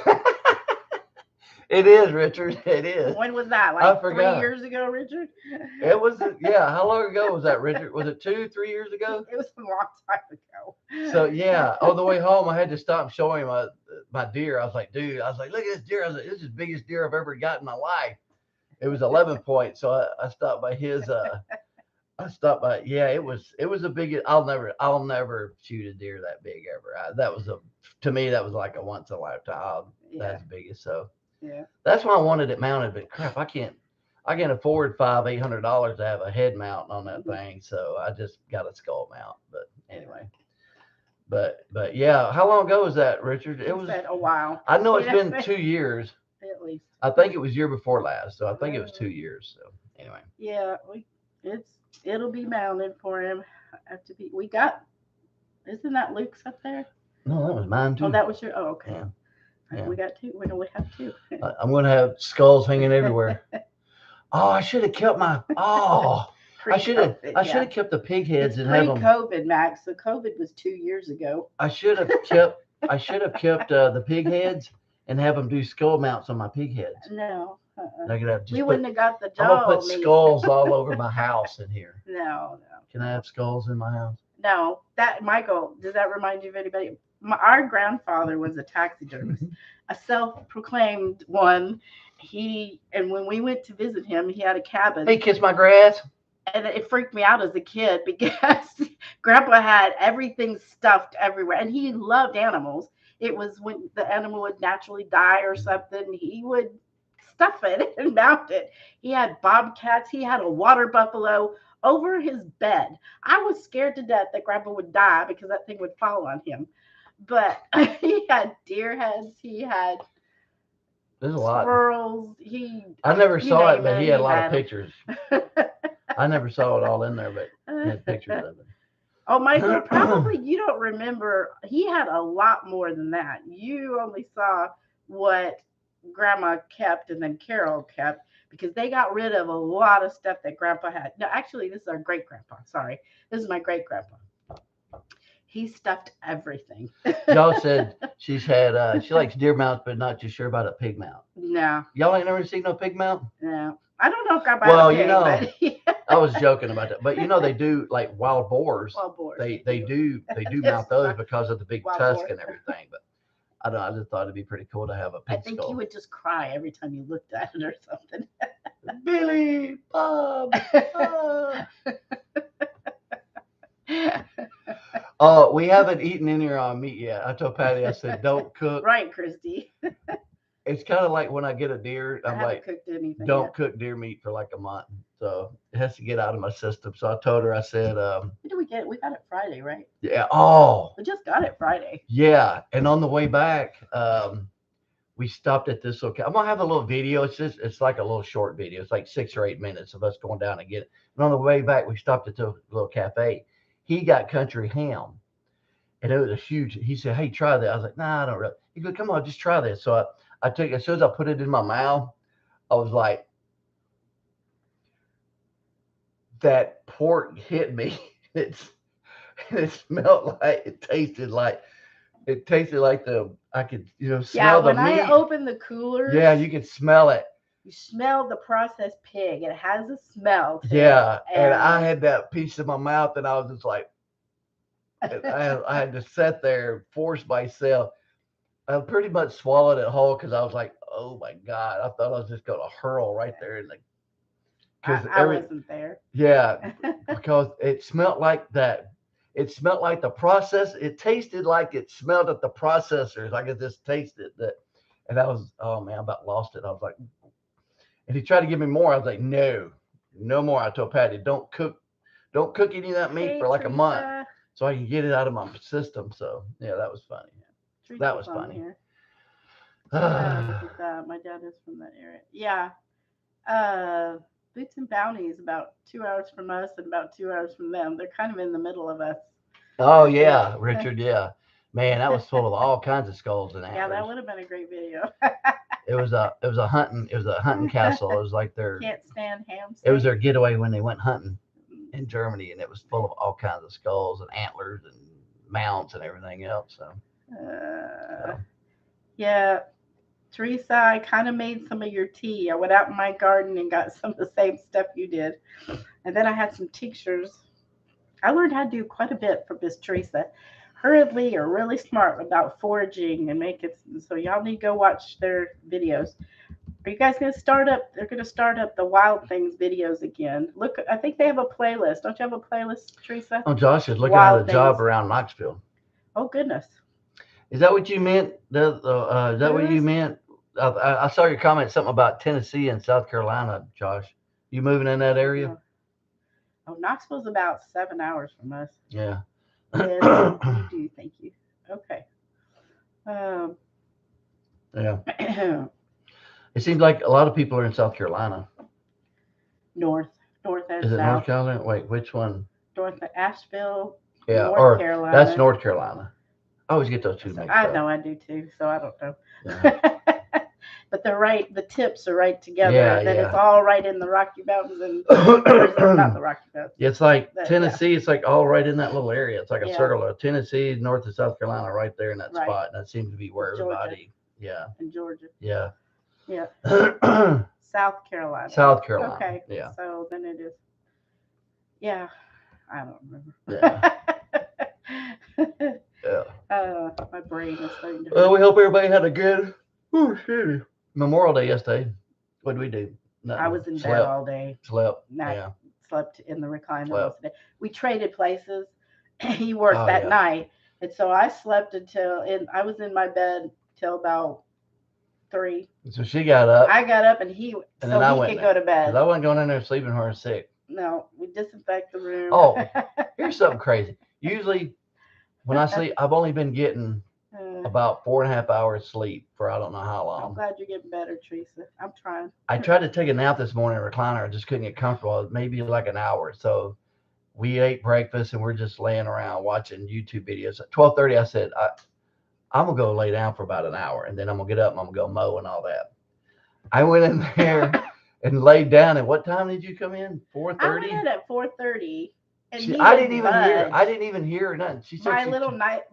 It is, Richard. It is. When was that? I forgot. 3 years ago, Richard? It was, yeah. How long ago was that, Richard? Was it 3 years ago? It was a long time ago. So, yeah. On the way home, I had to stop and show him my deer. I was like, dude, look at this deer. I was like, this is the biggest deer I've ever got in my life. It was 11 points. So I stopped by his, yeah, it was a big, I'll never shoot a deer that big ever. To me, that was like a once in a lifetime. That's the biggest. So. Yeah. That's why I wanted it mounted, but crap, I can't afford $800 to have a head mount on that thing. So I just got a skull mount. But anyway, but yeah, how long ago was that, Richard? It was a while. I know it's been 2 years. At least. I think it was year before last. So I think it was 2 years. So anyway. Yeah, it'll be mounted for him. Isn't that Luke's up there? No, that was mine too. Oh, that was your. Oh, okay. Yeah. Yeah. We got two. We have two. I'm going to have skulls hanging everywhere. Oh, I should have kept my. Oh, I should have kept the pig heads and have them. Pre-COVID, Max. So COVID was 2 years ago. I should have kept the pig heads and have them do skull mounts on my pig heads. No. We wouldn't have got the jaw. I'm gonna put skulls all over my house in here. No. Can I have skulls in my house? No. Michael, does that remind you of anybody? Our grandfather was a taxidermist, a self-proclaimed one. And when we went to visit him, he had a cabin. Hey, kiss my grass. And it freaked me out as a kid because Grandpa had everything stuffed everywhere, and he loved animals. It was when the animal would naturally die or something, he would stuff it and mount it. He had bobcats. He had a water buffalo over his bed. I was scared to death that Grandpa would die because that thing would fall on him. But he had deer heads. He had There's a lot. Squirrels. I never saw it, but he had a lot of pictures. I never saw it all in there, but he had pictures of it. Oh, Michael, probably you don't remember. He had a lot more than that. You only saw what Grandma kept and then Carol kept because they got rid of a lot of stuff that Grandpa had. No, actually, this is our great-grandpa. Sorry. This is my great-grandpa. He stuffed everything. Y'all said she likes deer mounts, but not too sure about a pig mount. No. Y'all ain't never seen no pig mount? No. I don't know if Grandpa had a pig, but I was joking about that. But they do like wild boars. Wild boars. They do mount those because of the big tusk and everything. But I don't know, I just thought it'd be pretty cool to have a pig skull. I think you would just cry every time you looked at it or something. Billy, Bob. Oh, we haven't eaten any of our meat yet. I told Patty, I said, don't cook. Right, Christy. It's kind of like when I get a deer, I I'm haven't like, cooked anything don't yet. cook deer meat for like a month. So it has to get out of my system. So I told her, I said, When did we get it? We got it Friday, right? yeah, oh, We just got it Friday. yeah. And on the way back, we stopped at this location. I'm gonna have a little video. It's like a little short video. It's like 6 or 8 minutes of us going down and get it. And on the way back, we stopped at the little cafe. He got country ham, and it was a huge. He said, "Hey, try that." I was like, "Nah, I don't really." He goes, "Come on, just try this." So I took as soon as I put it in my mouth, I was like, that pork hit me. It's it smelled like it tasted like the I could Yeah, smell the when I meat. opened the coolers, Yeah, you could smell it. you smell the processed pig. It has a smell to it. Yeah, and I had that piece in my mouth, and I was just like, I had to sit there and force myself. I pretty much swallowed it whole because I was like, oh my god, I thought I was just gonna hurl right there in the because I wasn't there. yeah, because it smelled like that. It smelled like the process. It tasted like it smelled at the processors. I could just taste it. That, and that was oh man, I about lost it. I was like, and he tried to give me more. I was like, no, no more. I told Patty, don't cook any of that meat Hey, for like a month, Teresa. so I can get it out of my system. So yeah, that was funny. That Teresa's was on funny. here. Look at that. My dad is from that area. Yeah. Uh, Boots and Bounty is about 2 hours from us and about 2 hours from them. They're kind of in the middle of us, Oh I think. yeah, Richard. Yeah, man, that was full of all kinds of skulls and Yeah, that antlers. would have been a great video. It was a hunting castle. It was like their Can't stand ham it was steak. their getaway when they went hunting in Germany, and it was full of all kinds of skulls and antlers and mounts and everything else. Uh, So yeah, Teresa, I kind of made some of your tea. I went out in my garden and got some of the same stuff you did. And then I had some tinctures. I learned how to do quite a bit from Miss Teresa. Her and Lee are really smart about foraging and making. So y'all need to go watch their videos. Are you guys gonna start up? They're gonna start up the Wild Things videos again. Look, I think they have a playlist. Don't you have a playlist, Teresa? oh, Josh is looking at a Wild job Things. around Knoxville. Oh goodness. Is that what you meant? Is that what you Who's meant? I saw your comment something about Tennessee and South Carolina, Josh. You moving in that area? no. Oh, Knoxville's about 7 hours from us. Yeah. Yes, you do. Thank you. Okay. Um, Yeah. It seems like a lot of people are in South Carolina. north, north and Is it North south. Carolina? Wait, which one? North of Asheville, Yeah, North or that's Carolina. North Carolina. I always get those two So mixed I up. know I do too. So I don't know. Yeah. But they're right. The tips are right together, Yeah, and then it's yeah. all right in the Rocky Mountains, and or not the Rocky Mountains. It's like Yeah, Tennessee. It's like all right in that little area. It's like a yeah, circle of Tennessee, North of South Carolina, right there in that right. spot. And that seems to be where Georgia everybody. Yeah, and Georgia. yeah. Yeah, South Carolina. South Carolina. Okay, Yeah, so then it is. Yeah, I don't yeah, remember. yeah. My brain is starting to Well, hurt. we hope everybody had a good Memorial Day yesterday. What did we do? I Nothing. was in bed Slept. all day. Slept. Not Yeah. slept in the recliner most Slept. of the day. We traded places. He worked Oh that yeah. night, and so I slept until and I was in my bed till about 3. So she got up, I got up and and so then I he went could there go to because I bed. wasn't going in there sleeping her sick. No, we disinfect the room. Oh, here's something crazy. Usually when I sleep, I've only been getting about 4.5 hours sleep for I don't know how I'm long. glad you're getting better, Teresa. I'm trying. I tried to take a nap this morning in a recliner. I just couldn't get comfortable. Maybe like an hour. So we ate breakfast and we're just laying around watching YouTube videos. At 12:30, I said, I'm going to go lay down for about an hour and then I'm going to get up and I'm going to go mow and all that. I went in there and laid down. And what time did you come in? I went 4:30? in at 4:30, and he I didn't didn't even hear. budge. I didn't even hear nothing. She said My little night,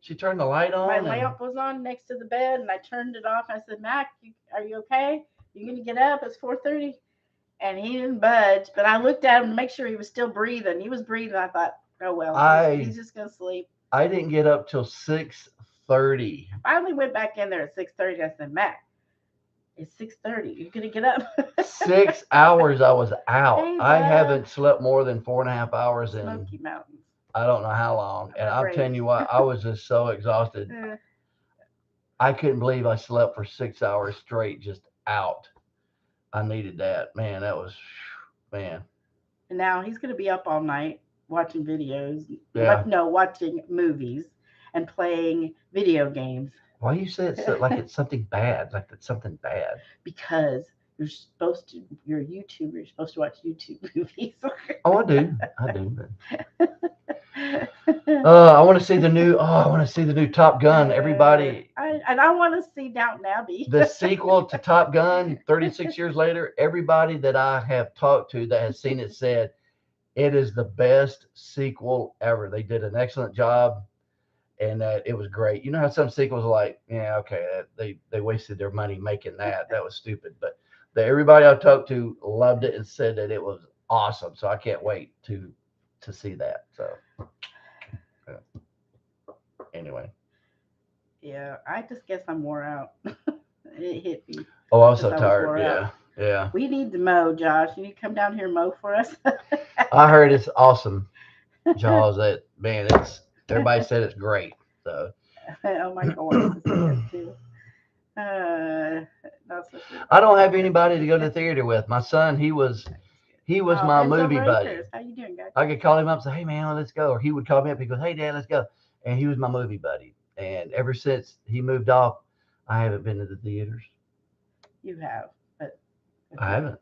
she turned the light my on and lamp was on next to the bed, and I turned it off. I said, "Mac, are you okay? You gonna get up? It's 4:30." And he didn't budge. But I looked at him to make sure he was still breathing. He was breathing. I thought, "Oh well, he's just gonna sleep." I didn't get up till 6:30. I finally went back in there at 6:30. I said, "Mac, it's 6:30. You gonna get up?" 6 hours I was out. Hey, I bud. haven't slept more than 4.5 hours in Smoky Mountains. I don't know how long. And Our I'm telling brains. you what, I was just so exhausted. Uh, I couldn't believe I slept for 6 hours straight, just out. I needed that. Man, that was, man. and now he's going to be up all night watching videos. Yeah. No, watching movies and playing video games Why you say it's so, like it's something bad? Like it's something bad. because you're a YouTuber. You're supposed to watch YouTube movies. Oh, I do. I do. I want to see the new. Oh, I want to see the new Top Gun. Everybody, I want to see Downton Abbey. the sequel to Top Gun, 36 years later. Everybody that I have talked to that has seen it said it is the best sequel ever. They did an excellent job, and that it was great. You know how some sequels are like, yeah, okay, they wasted their money making that. That was stupid. But everybody I talked to loved it and said that it was awesome. So I can't wait to see that. So anyway. Yeah, I just guess I'm wore out. It hit me Oh, I'm so because I was tired. wore out. Yeah, yeah. We need to mow, Josh. You need to come down here and mow for us. I heard it's awesome, Jaws. That man, it's everybody said it's great. So Oh my God, this is good too. That's what I don't have anybody to go to the theater with. My son, he was Oh, my Ben's movie over buddy. acres. How you doing, guys? I could call him up and say, "Hey man, let's go," or he would call me up. He goes, "Hey dad, let's go," and he was my movie buddy. And ever since he moved off, I haven't been to the theaters. You have, but with I me. haven't.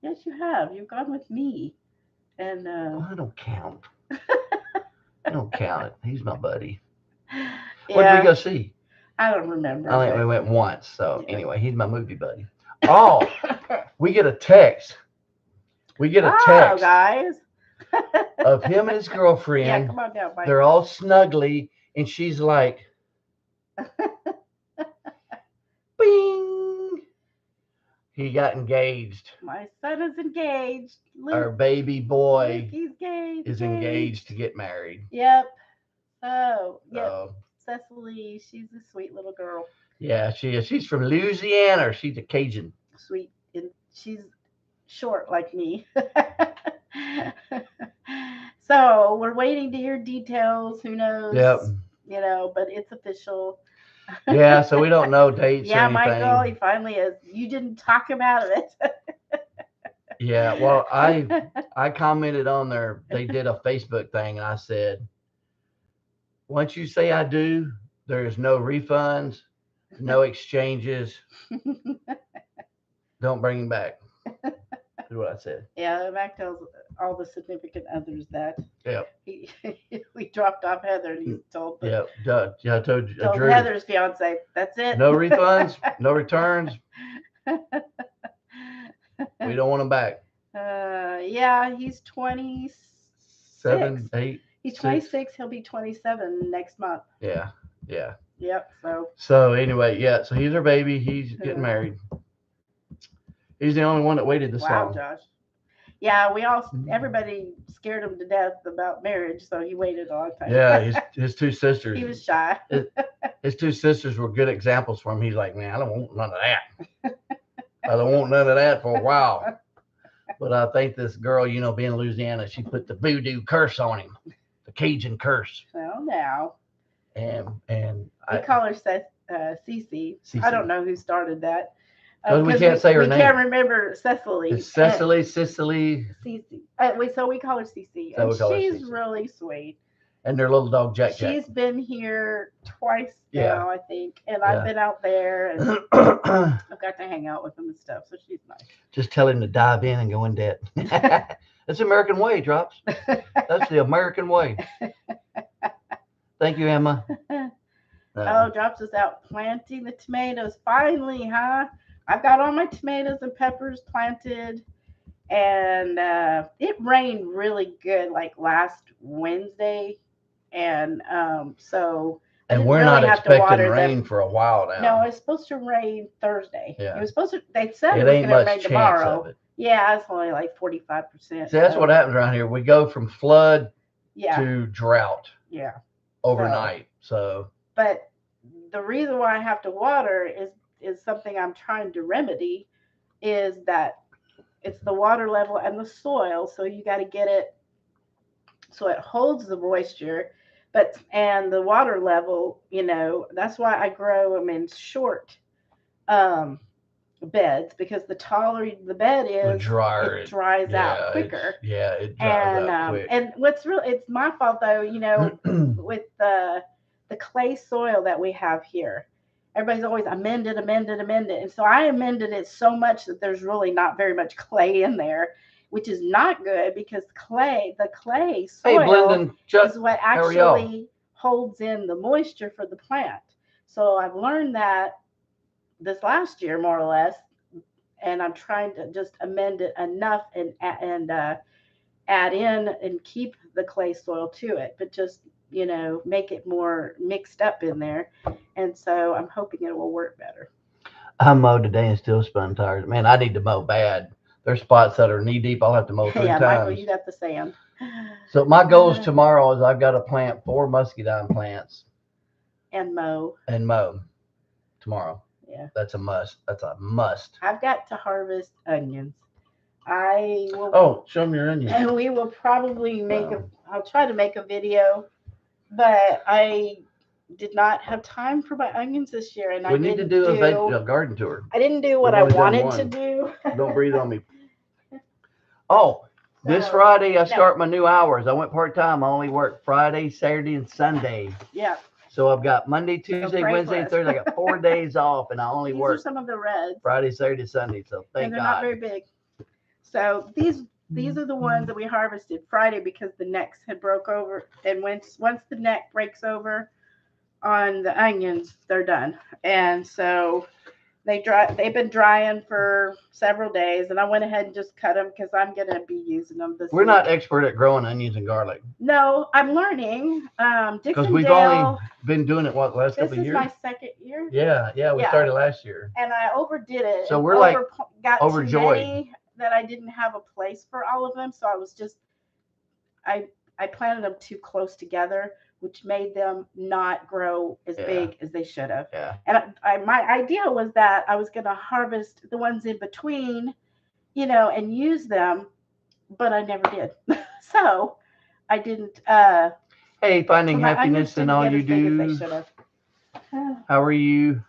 Yes, you have. You've gone with me, and Well, I don't count. I don't count it. He's my buddy. What did we yeah, go see? I don't remember, I think we but went once. So yeah. anyway, he's my movie buddy. Oh, we get a text. We get a Oh, text guys. of him and his Yeah, girlfriend. come on down, Mike. They're all snuggly, and she's like, "Bing." He got engaged. My son is engaged. Our Luke, baby Luke, boy he's is engaged to get married. Yep. Oh, yep. So Cecily, she's a sweet little girl. yeah, she is. She's from Louisiana. She's a Cajun. Sweet, and she's short like me. So we're waiting to hear details. Who Yep. knows? But it's official. Yeah, so we don't know dates or Yeah, Michael, he anything. finally is. You didn't talk about it. Yeah, well, I commented on there. They did a Facebook thing, and I said, once you say I do, there's no refunds, no exchanges. Don't bring him back. Is what I said. Yeah, Mac tells all the significant others that Yep. he we dropped off Heather, and he's told Yep. Duh. Yeah, I told you, told Drew. Heather's fiance, that's it. No refunds, no returns. We don't want him back. Yeah, he's 26. 7, 8, He's 6. 26. He'll be 27 next month. Yeah. Yeah. Yep. So. So anyway, yeah. So he's our baby. He's getting Yeah. married. He's the only one that waited this Wow, long. Josh. Yeah, everybody scared him to death about marriage, so he waited a long time. Yeah, his two sisters. He was shy. His two sisters were good examples for him. He's like, man, I don't want none of that. I don't want none of that for a while. But I think this girl, being in Louisiana, she put the voodoo curse on him, the Cajun curse. Well, now. And We call her Cece. Cece. I don't know who started that. We can't say her name. We can't remember Cecily. It's Cecily, Cecily. Cece. So we call her Cece. So And we call her she's Cece. really sweet. And their little dog, Jack. She's been here twice Yeah. now, I think. And I've been out there and Jack. I've got to hang out with him and stuff. So she's nice. Just tell him to dive in and go in debt. That's the American way, Drops. That's the American way. Thank you, Emma. Oh, Drops is out planting the tomatoes. Finally, huh? I've got all my tomatoes and peppers planted. And it rained really good like last Wednesday. And so I And didn't we're really not have to expecting water rain them. for a while now. No, it's supposed to rain Thursday. Yeah. It was supposed to, they said It it was ain't going to much rain chance tomorrow. of it. Yeah, it's only like 45%. See, that's what happens around here. We go from flood Yeah. to drought Yeah. overnight. So But the reason why I have to water is something I'm trying to remedy, is that it's the water level and the soil. So you got to get it so it holds the moisture, and the water level, that's why I grow them in short um, beds, because the taller the bed The is, dryer, it dries out yeah, quicker. it dries out quick. And what's real, it's my fault though, with the clay soil that we have here. Everybody's always amended, and so I amended it so much that there's really not very much clay in there, which is not good, because the clay Hey, soil Blendon, Chuck, is what how are y'all? actually holds in the moisture for the plant. So I've learned that this last year, more or less, and I'm trying to just amend it enough, and add in and keep the clay soil to it, but just make it more mixed up in there, and so I'm hoping it will work better. I mowed today and still spun tires. Man, I need to mow bad. There's spots that are knee deep. I'll have to mow 3 Yeah, Michael, times. you got the sand. So my goals tomorrow is I've got to plant 4 muscadine plants And mow. and mow tomorrow. Yeah, That's a must. That's a must. I've got to harvest onions. I will. Oh, show me your onions. And we will probably I'll try to make a video, but I did not have time for my onions this year, and We need to do a garden tour. I didn't do what We've I only done wanted to one. do. Don't breathe on me. Oh, this So, Friday I no. start my new hours. I went part-time. I only work Friday, Saturday, and Sunday. Yeah, So I've got Monday, Tuesday, pray Wednesday, for and us. Thursday. I got 4 days off, and I only these are work some of the reds, Friday, Saturday, Sunday. So and thank they're not God. very big. So these are the ones that we harvested Friday, because the necks had broke over, and once the neck breaks over on the onions, they're done. And so they've been drying for several days, and I went ahead and just cut them, because I'm gonna be using them this We're week. not expert at growing onions and garlic No, I'm learning. because we've Dixondale. only been doing it last This couple of is years. my second year. Yeah, we Yeah. started last year. And I overdid it. So and we're like got overjoyed. too many that I didn't have a place for all of them. So I planted them too close together, which made them not grow as big as they should have. Yeah. And my idea was that I was going to harvest the ones in between, and use them, but I never did. So I didn't. Hey, finding my happiness in onions all didn't you get as big as they do. should have. How are you?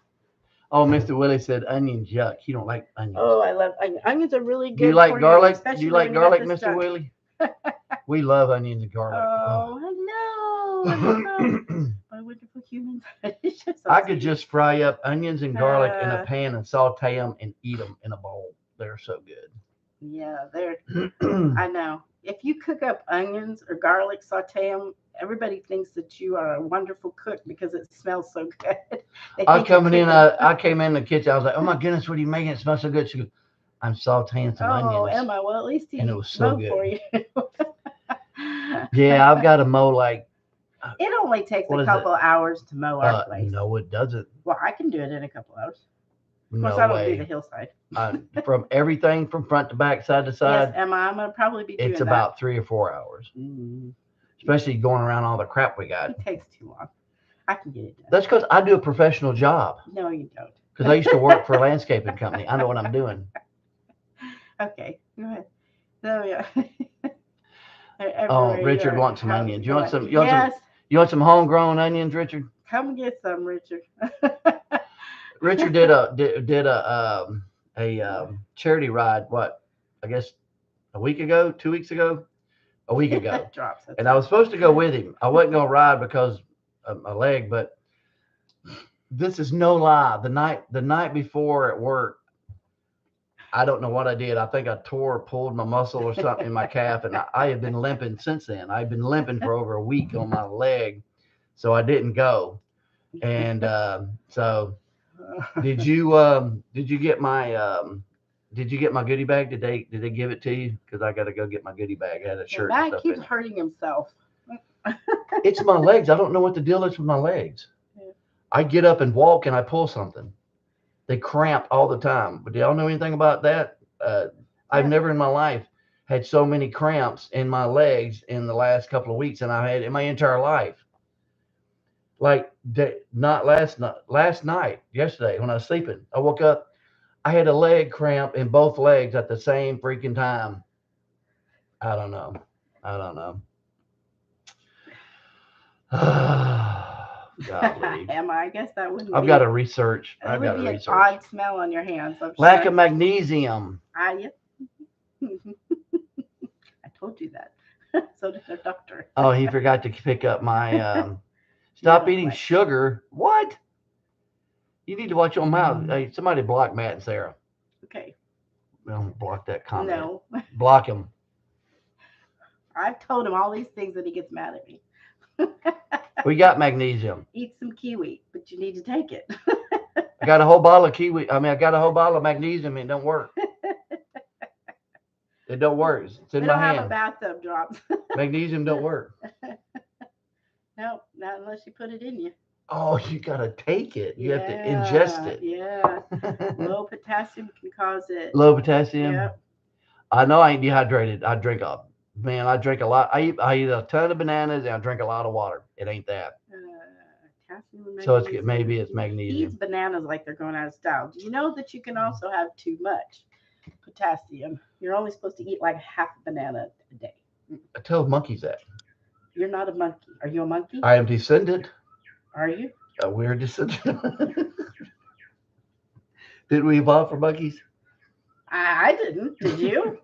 Oh, Mr. Willie said onions, yuck. He don't like onions. Oh, I love onions. Onions are really good. Do you like for garlic? Especially Do you like when you got garlic, this Mr. stuff. Willie? We love onions and garlic. Oh, hello. My wonderful humans. It's just so I could sweet. just fry up onions and garlic in a pan and saute them and eat them in a bowl. They're so good. Yeah, I know. If you cook up onions or garlic, saute them, everybody thinks that you are a wonderful cook because it smells so good. I came in the kitchen. I was like, "Oh my goodness, what are you making? It smells so good." She goes, "I'm sauteing some onions." Oh, Emma, well, at least he and it was so mowed good for you. Yeah, I've got to mow like. It only takes a couple hours to mow our place. No, it doesn't. Well, I can do it in a couple hours. Of No course, I don't way. do the hillside. From everything from front to back, side to side. Yes, Emma, I'm gonna probably be doing It's about 3 or 4 hours, especially going around all the crap we got. It takes too long. I can get it done. That's because I do a professional job. No, you don't. Because I used to work for a landscaping company. I know what I'm doing. Okay, go ahead. So yeah. Oh, Richard wants some onions. You want some? Yes. You want some homegrown onions, Richard? Come get some, Richard. Richard did a charity ride. What? I guess a week ago, 2 weeks ago, a week ago. And I was supposed to go with him. I wasn't gonna ride because of my leg, but this is no lie. The night before at work, I don't know what I did. I think I pulled my muscle or something in my calf, and I have been limping since then. I've been limping for over a week on my leg, so I didn't go. And so, did you get my goodie bag? Did they give it to you? Because I got to go get my goodie bag. I had a shirt. Matt keeps hurting himself. It's my legs. I don't know what the deal is with my legs. Yeah. I get up and walk, and I pull something. They cramp all the time. But do y'all know anything about that? I've never in my life had so many cramps in my legs in the last couple of weeks than I had in my entire life. Like not last night, yesterday when I was sleeping, I woke up, I had a leg cramp in both legs at the same freaking time. I don't know. Golly. Am I? I guess that wouldn't I've be. got to research. It I've would got to be an research. odd smell on your hands, I'm Lack of sure. magnesium. Yep. I told you that. So did their doctor. Oh, he forgot to pick up my stop eating Metaplex. sugar. What? You need to watch your mouth. Hey, somebody block Matt and Sarah. Okay. Don't block that comment. No. Block him. I've told him all these things and he gets mad at me. We got magnesium. Eat some kiwi, but you need to take it. I got a whole bottle of kiwi. I got a whole bottle of magnesium. It don't work. It don't work. It's in We my don't have a hand. bathtub drops. Magnesium don't work. No, not unless you put it in you. Oh, you gotta take it. You have to ingest it. Yeah. Low potassium can cause it. Low potassium. Yep. I know I ain't dehydrated. I drink a lot. I eat a ton of bananas and I drink a lot of water. It ain't that. Potassium and So it's magnesium. maybe it's He magnesium. eats bananas like they're going out of style. Do you know that you can also have too much potassium? You're only supposed to eat like half a banana a day. I tell monkeys that. You're not a monkey. Are you a monkey? I am descended. Are you? We're descended. Did we evolve from monkeys? I didn't. Did you?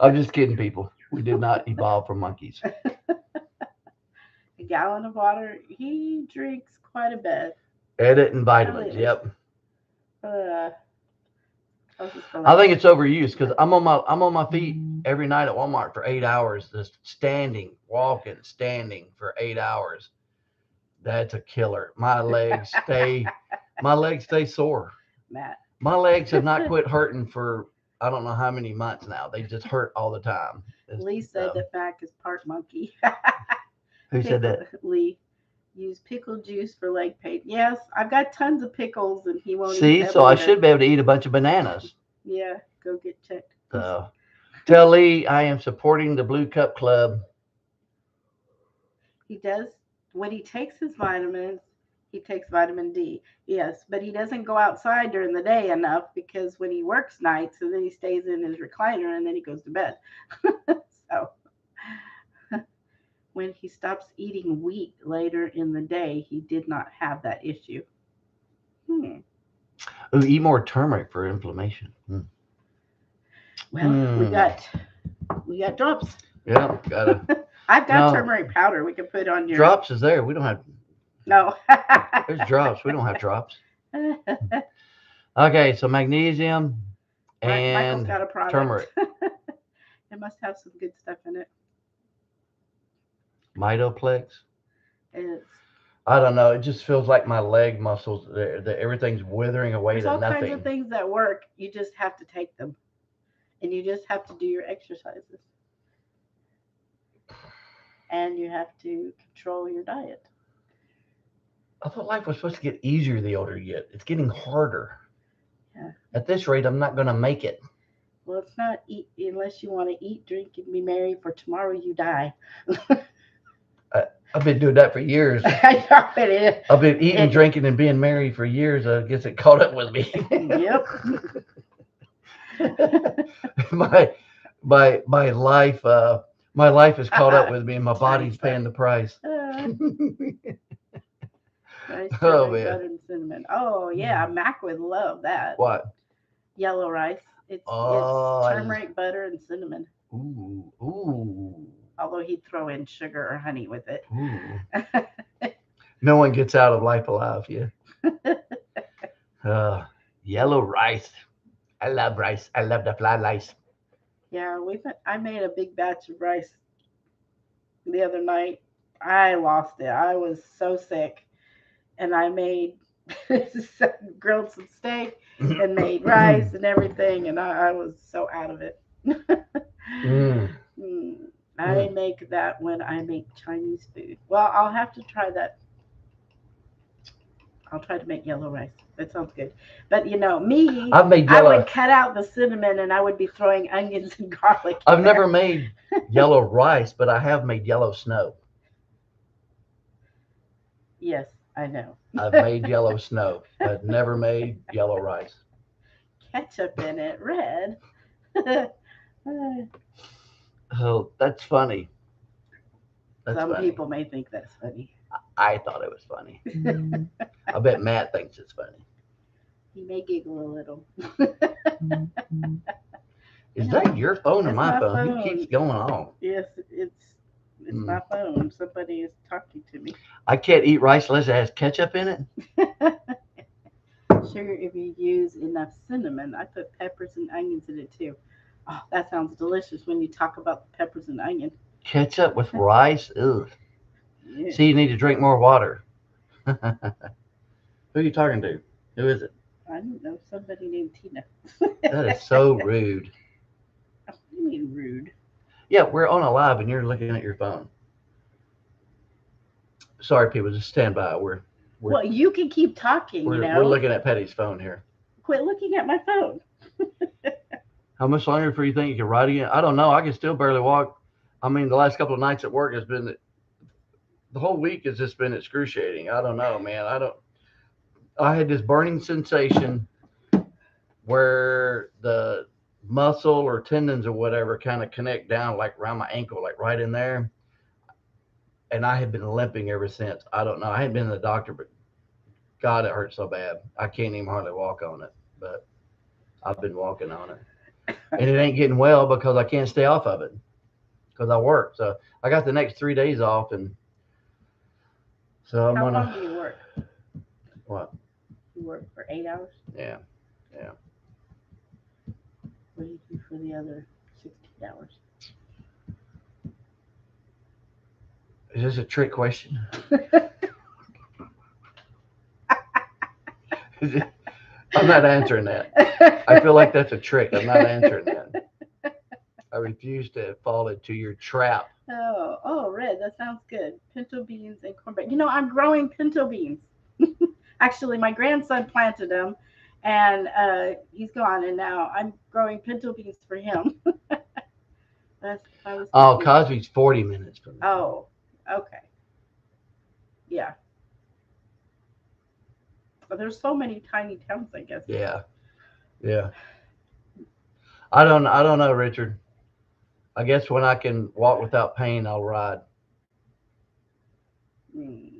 I'm just kidding, people. We did not evolve from monkeys. A gallon of water. He drinks quite a bit. Edit and vitamins. Really? Yep. I I think it's overused because I'm on my feet every night at Walmart for 8 hours, just standing, walking, standing for 8 hours. That's a killer. My legs stay sore. Matt. My legs have not quit hurting for I don't know how many months now. They just hurt all the time. Lee said that Mac is part monkey. Who said that? Lee. Use pickle juice for leg pain. Yes, I've got tons of pickles and he won't See, eat so I either. should be able to eat a bunch of bananas. Yeah, go get checked. Tell Lee I am supporting the Blue Cup Club. He does, when he takes his vitamins, he takes vitamin D. Yes, but he doesn't go outside during the day enough because when he works nights and then he stays in his recliner and then he goes to bed. So when he stops eating wheat later in the day, he did not have that issue. Ooh, eat more turmeric for inflammation. Well, we got drops. Yeah, gotta. I've got turmeric powder. We can put on your drops. Is there? We don't have. No. There's drops. We don't have drops. Okay, so magnesium and got a product. turmeric. It must have some good stuff in it. Mitoplex. It's, I don't know. It just feels like my leg muscles. Everything's withering away there's to all nothing. kinds of things that work. You just have to take them, and you just have to do your exercises, and you have to control your diet. I thought life was supposed to get easier the older you get. It's getting harder. Yeah. At this rate, I'm not going to make it. Well, it's not eat unless you want to eat, drink, and be merry. For tomorrow you die. I've been doing that for years. I know it is. I've been eating, drinking, and being married for years. I guess it caught up with me. Yep. my life has caught up with me, and my body's paying the price. Rice, Oh, man. Butter and cinnamon. Oh yeah, Mac would love that. What? Yellow rice. It's turmeric, butter, and cinnamon. Ooh. Although he'd throw in sugar or honey with it. No one gets out of life alive, yeah. Yellow rice. I love rice. I love the fly rice. Yeah, I made a big batch of rice the other night. I lost it. I was so sick. And I made grilled some steak and made rice and everything, and I was so out of it. I make that when I make Chinese food. Well, I'll have to try that. I'll try to make yellow rice. That sounds good. But me, I would cut out the cinnamon and I would be throwing onions and garlic. I've never made yellow rice, but I have made yellow snow. Yes, I know. I've made yellow snow. I've never made yellow rice. Ketchup in it, red. Oh, that's funny. That's Some funny. people may think that's funny. I thought it was funny. I bet Matt thinks it's funny. He may giggle a little. Is that your phone or It's my my phone? Who keeps phone. going on? Yes, it's Mm. my phone. Somebody is talking to me. I can't eat rice unless it has ketchup in it. Sugar if you use enough cinnamon. I put peppers and onions in it too. Oh, that sounds delicious when you talk about the peppers and onion. Ketchup with rice? Ugh. Yeah. See, you need to drink more water. Who are you talking to? Who is it? I don't know. Somebody named Tina. That is so rude. What do you mean rude? Yeah, we're on a live and you're looking at your phone. Sorry, people, just stand by. We're Well, you can keep talking, we're looking at Petty's phone here. Quit looking at my phone. How much longer before you think you can ride again? I don't know. I can still barely walk. I mean, the last couple of nights at work has been the whole week has just been excruciating. I don't know, man. I had this burning sensation where the muscle or tendons or whatever kind of connect down like around my ankle, like right in there. And I had been limping ever since. I don't know. I hadn't been to the doctor, but God, it hurt so bad. I can't even hardly walk on it. But I've been walking on it. And it ain't getting well because I can't stay off of it because I work. So I got the next 3 days off. And so I'm How going long do to, you work? what? You work for 8 hours? Yeah. Yeah. What do you do for the other 16 hours? Is this a trick question? I'm not answering that. I feel like that's a trick. I'm not answering that. I refuse to fall into your trap. Oh, red. That sounds good. Pinto beans and cornbread. I'm growing pinto beans. Actually, my grandson planted them, and he's gone, and now I'm growing pinto beans for him. I was Oh, thinking. Cosby's 40 minutes from me. Oh, okay. Yeah. But there's so many tiny towns, I guess. Yeah. Yeah. I don't know, Richard. I guess when I can walk without pain, I'll ride. Mm,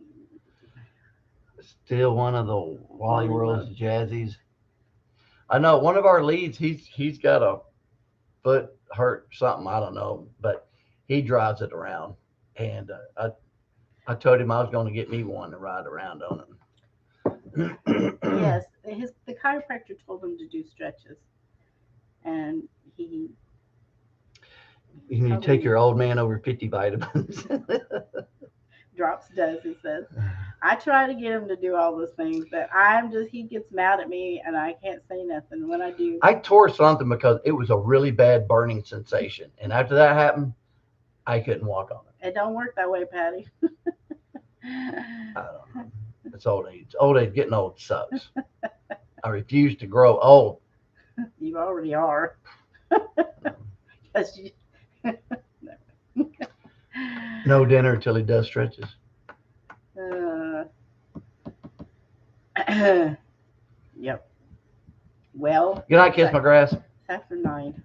Still one of the Wally Wally World's World. Jazzies. I know one of our leads. He's got a foot hurt something. I don't know, but he drives it around. And I told him I was going to get me one to ride around on it. Yes, the chiropractor told him to do stretches, and he You need to told take me your old man over 50 vitamins. drops does. He says I try to get him to do all those things, but he gets mad at me, and I can't say nothing when I do. I tore something because it was a really bad burning sensation. And after that happened, I couldn't walk on it. It don't work that way, Patty. I don't know. It's old age. Old age, getting old sucks. I refuse to grow old. You already are. 'Cause you- No dinner until he does stretches. Uh, yep. Well, Good night, kiss my grass. it's after 9.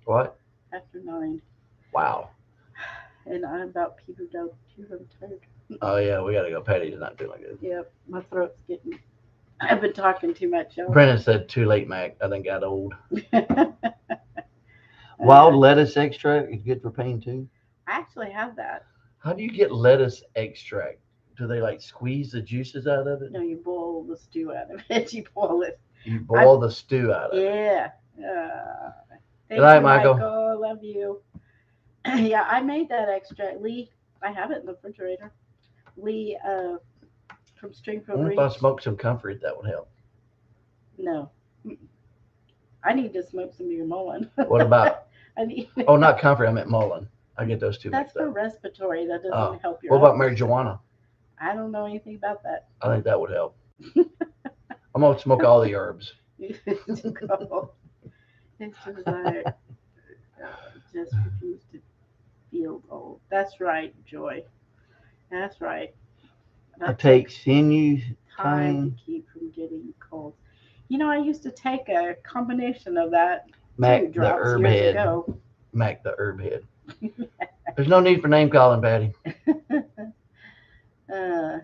What? After 9. Wow. And I'm about petered out too. I'm tired. Oh, yeah, we got to go. Patty's not feeling good. Yep, my throat's getting. I've been talking too much, y'all. Brennan said, too late, Mac. I think got old. Wild lettuce extract is good for pain, too. I actually have that. How do you get lettuce extract? Do they like squeeze the juices out of it? No, you boil the stew out of it. You boil it. You boil the stew out of it. Yeah. Thank Good night, you, Michael. Michael. Love you. Yeah, I made that extract. Lee, I have it in the refrigerator. Lee, from I Stringfield wonder if I Reach. smoke some comfort, that would help. No. I need to smoke some of your mullein. What about? I need. Oh, not comfort. I meant mullein. I get those two That's mixed for up. respiratory. That doesn't Oh, help your. what about ulcers. marijuana? I don't know anything about that. I think that would help. I'm gonna smoke all the herbs. Go. It's just I just refuse to feel old. That's right, Joy. That's right. It That takes sinew time time. to keep from getting cold. I used to take a combination of that Mac two the drops herb years head. ago. Mac the herb head. There's no need for name calling, Patty. uh,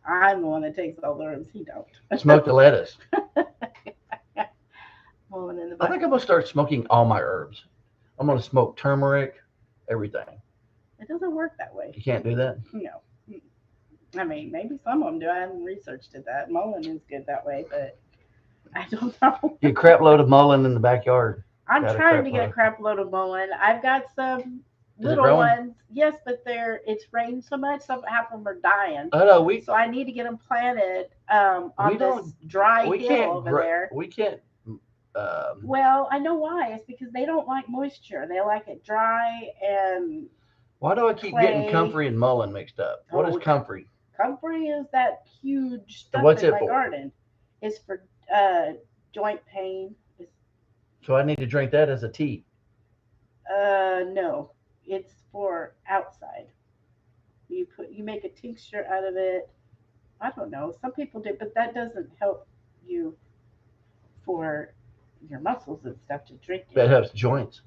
I'm the one that takes all the herbs. He don't. Smoke the lettuce. Pulling in the I back. think I'm gonna start smoking all my herbs. I'm gonna smoke turmeric, everything. It doesn't work that way. You can't do that. No. I mean, maybe some of them do. I haven't researched it that. Mullein is good that way, but I don't know. Get a crap load of mullein in the backyard. I'm Got a trying crap to get a load. crap load of mullein. I've got some Is it little growing? ones. Yes, but it's rained so much, some half of them are dying. I know we So I need to get them planted we on this don't dry we hill can't over there. we can't. Well, I know why. It's because they don't like moisture. They like it dry and Why do I keep getting clay. comfrey and mullein mixed up? What is Oh, comfrey? comfrey is that huge And stuff what's in it my for? garden. It's for joint pain. So I need to drink that as a tea. No, it's for outside. You make a tincture out of it. I don't know. Some people do, but that doesn't help you for your muscles and stuff to drink it. That helps joints.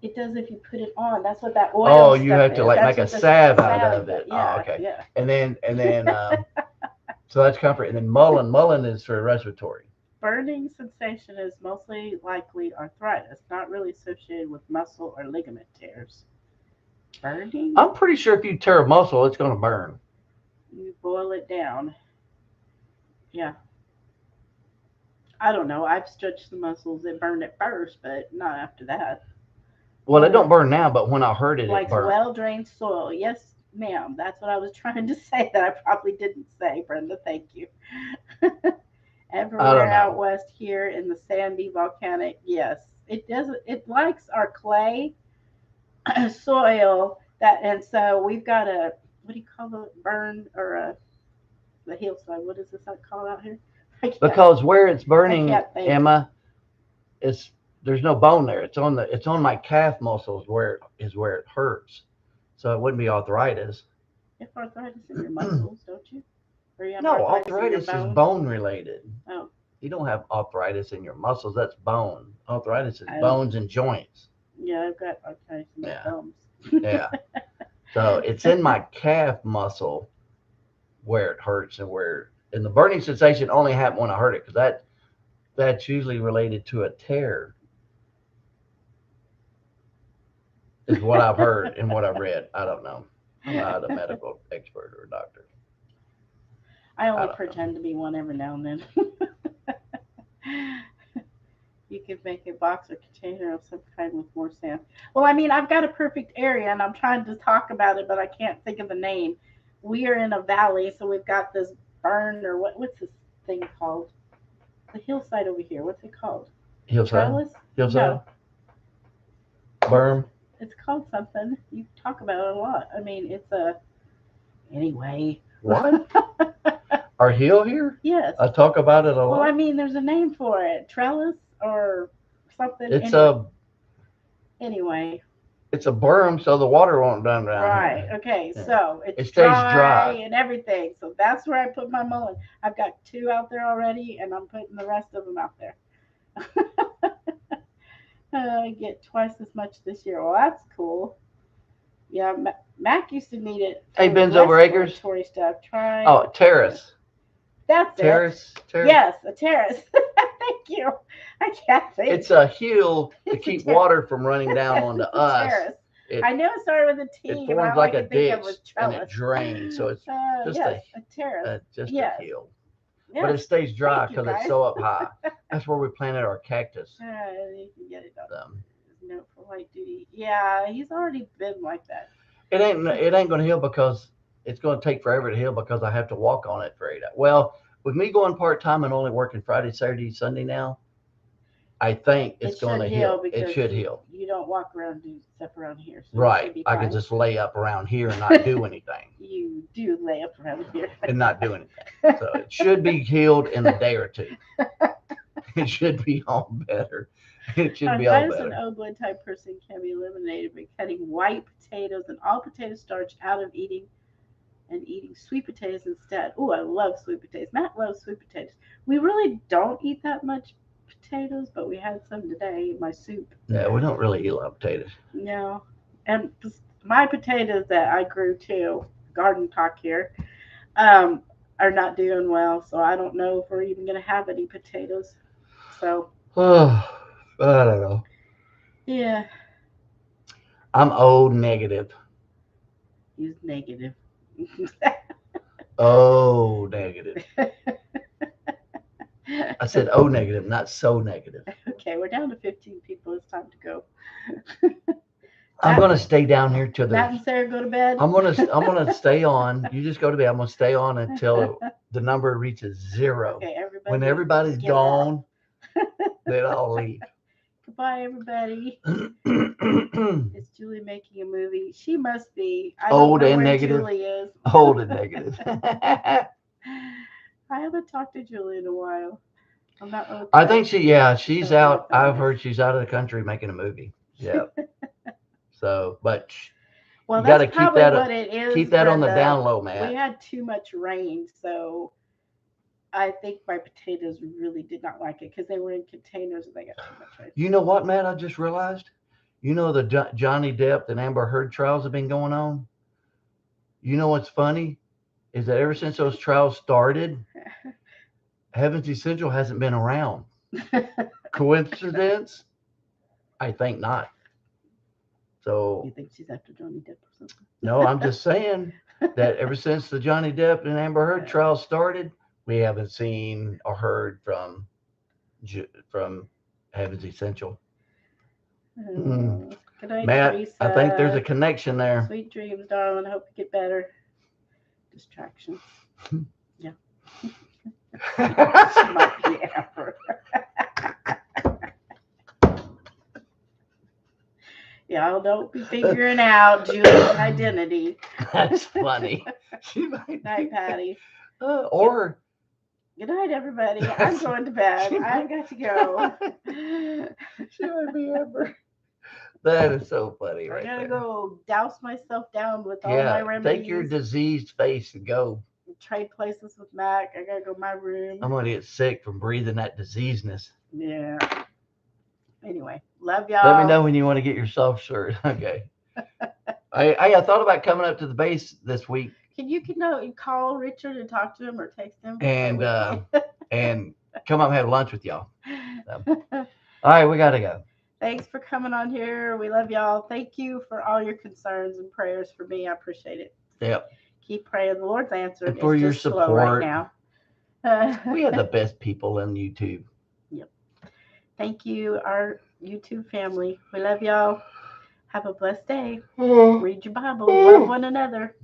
It does if you put it on. That's what that Oh, oil you stuff have to is. like That's make a what the salve out salve of does. it. Oh, Yeah, okay. yeah. And then so that's comfrey. And then mullein is for respiratory. Burning sensation is mostly likely arthritis, not really associated with muscle or ligament tears. Burning? I'm pretty sure if you tear a muscle, it's gonna burn. You boil it down. Yeah. I don't know. I've stretched the muscles. It burned at first, but not after that. Well, it don't Uh, burn now, but when I heard it, it likes burned. well drained soil. Yes, ma'am. That's what I was trying to say that I probably didn't say, Brenda. Thank you. I Everywhere don't out know. west here in the sandy volcanic, yes. It doesn't it likes our clay soil that and so we've got a what do you call it? Burn or the hillside. What is this called out here? I can't Because where it's I burning, can't think. Emma, it's there's no bone there. It's on my calf muscles where it hurts. So it wouldn't be arthritis. You have arthritis in your muscles, don't you? Or you have No, arthritis in your arthritis is bones? bone related. Oh, You don't have arthritis in your muscles. That's bone. Arthritis is I don't. bones and joints. Yeah, I've got arthritis in my Yeah, bones. yeah. So it's in my calf muscle where it hurts and the burning sensation only happened when I hurt it because that's usually related to a tear, is what I've heard and what I've read. I don't know. I'm not a medical expert or a doctor. I I only don't know. pretend to be one every now and then. You could make a box or container of some kind with more sand. Well, I mean, I've got a perfect area and I'm trying to talk about it, but I can't think of the name. We are in a valley, so we've got this burn or what's this thing called? The hillside over here. What's it called? Hillside, Trellis? hillside, No, it's berm. it's called something. You talk about it a lot. I mean, it's a anyway. What? Our hill here? Yes. I talk about it a Well, I lot. mean, there's a name for it. Trellis or something. It's Anyway, a anyway. it's a berm, so the water won't run down Right. here. Okay. Yeah. So It it's stays dry dry. and everything. So that's where I put my mullein. I've got two out there already, and I'm putting the rest of them out there. I get twice as much this year. Well, that's cool. Yeah, Mac used to need it Hey, for Ben's over acres. respiratory stuff. Try Oh, a terrace. terrace, That's it. terrace. Yes, a terrace. Thank you. I can't think. It's a hill to It's a keep terrace. water from running down onto It's a us. terrace. It I knew it started with a it T, but forms all I like a could think of ditch was and it trellis. drains. So it's just Yes, a terrace. just a Yes, hill, but it yes. stays dry Thank you, because it's guys. so up high. That's where we planted our cactus. You can get it on Um, his note for light duty. Yeah, he's already been like that. it ain't gonna heal because it's gonna take forever to heal because I have to walk on it for 8 hours. Well, with me going part time and only working Friday, Saturday, Sunday now, I think It it's should gonna heal heal. It because should you heal. you don't walk around and do stuff around here, so you should Right. be I could fine. just lay up around here and not do anything. You do lay up around here. And not do anything. So it should be healed in a day or two. It should be all better. It should be all Arthritis in better. O blood type person can be eliminated by cutting white potatoes and all potato starch out of eating sweet potatoes instead. Oh, I love sweet potatoes. Matt loves sweet potatoes. We really don't eat that much potatoes, but we had some today in my soup. Yeah, we don't really eat a lot of potatoes. No, and my potatoes that I grew too, garden talk here, um, are not doing well. So I don't know if we're even gonna have any potatoes. So Oh, I don't know. yeah, I'm O negative. he's negative. O negative. I said O negative, not so negative. Okay, we're down to 15 people. It's time to go. I'm Matt, gonna stay down here till Matt there's. and Sarah go to bed. I'm gonna stay on. You just go to bed. I'm gonna stay on until the number reaches 0. Okay, When everybody, everybody's get off. gone, then I'll leave. Goodbye, everybody. Is Julie making a movie? She must be. I don't Old know and where negative. Julie is. Old and negative. I haven't talked to Julie in a while. I'm not really. I think she's Tell me out. if I I've miss. heard she's out of the country making a movie. Yeah. So, but Well, you got that's to probably what it is. keep that on the But down low, we man. had too much rain, so I think my potatoes really did not like it because they were in containers and they got too much rain. You know what, Matt? I just realized. You know the Johnny Depp and Amber Heard trials have been going on. You know what's funny is that ever since those trials started, Heaven's Essential hasn't been around. Coincidence? I think not. So You think she's after Johnny Depp or something? no, I'm just saying that ever since the Johnny Depp and Amber Heard trials started, we haven't seen or heard from Heaven's Essential. Good night, Matt, Teresa. I think there's a connection there. Sweet dreams, darling. I hope you get better. Distractions. Yeah. She might be Amber. Y'all don't be figuring out Julie's identity. That's funny. She might Night, Patty. Or good night, everybody. I'm going to bed. I've got to go. She might be Amber. That is so funny, I right gotta there. go douse myself down with all my remedies. Take your diseased face and go. Trade places with Mac. I gotta go to my room. I'm gonna get sick from breathing that diseasedness. Yeah. Anyway, love y'all. Let me know when you want to get yourself served. Okay. I thought about coming up to the base this week. Can you call Richard and talk to him or text him? And and come up and have lunch with y'all. So. All right, we gotta go. Thanks for coming on here. We love y'all. Thank you for all your concerns and prayers for me. I appreciate it. Yep. Keep praying. The Lord's answered. And for your support right now. We have the best people on YouTube. Yep. Thank you, our YouTube family. We love y'all. Have a blessed day. Read your Bible. Love one another.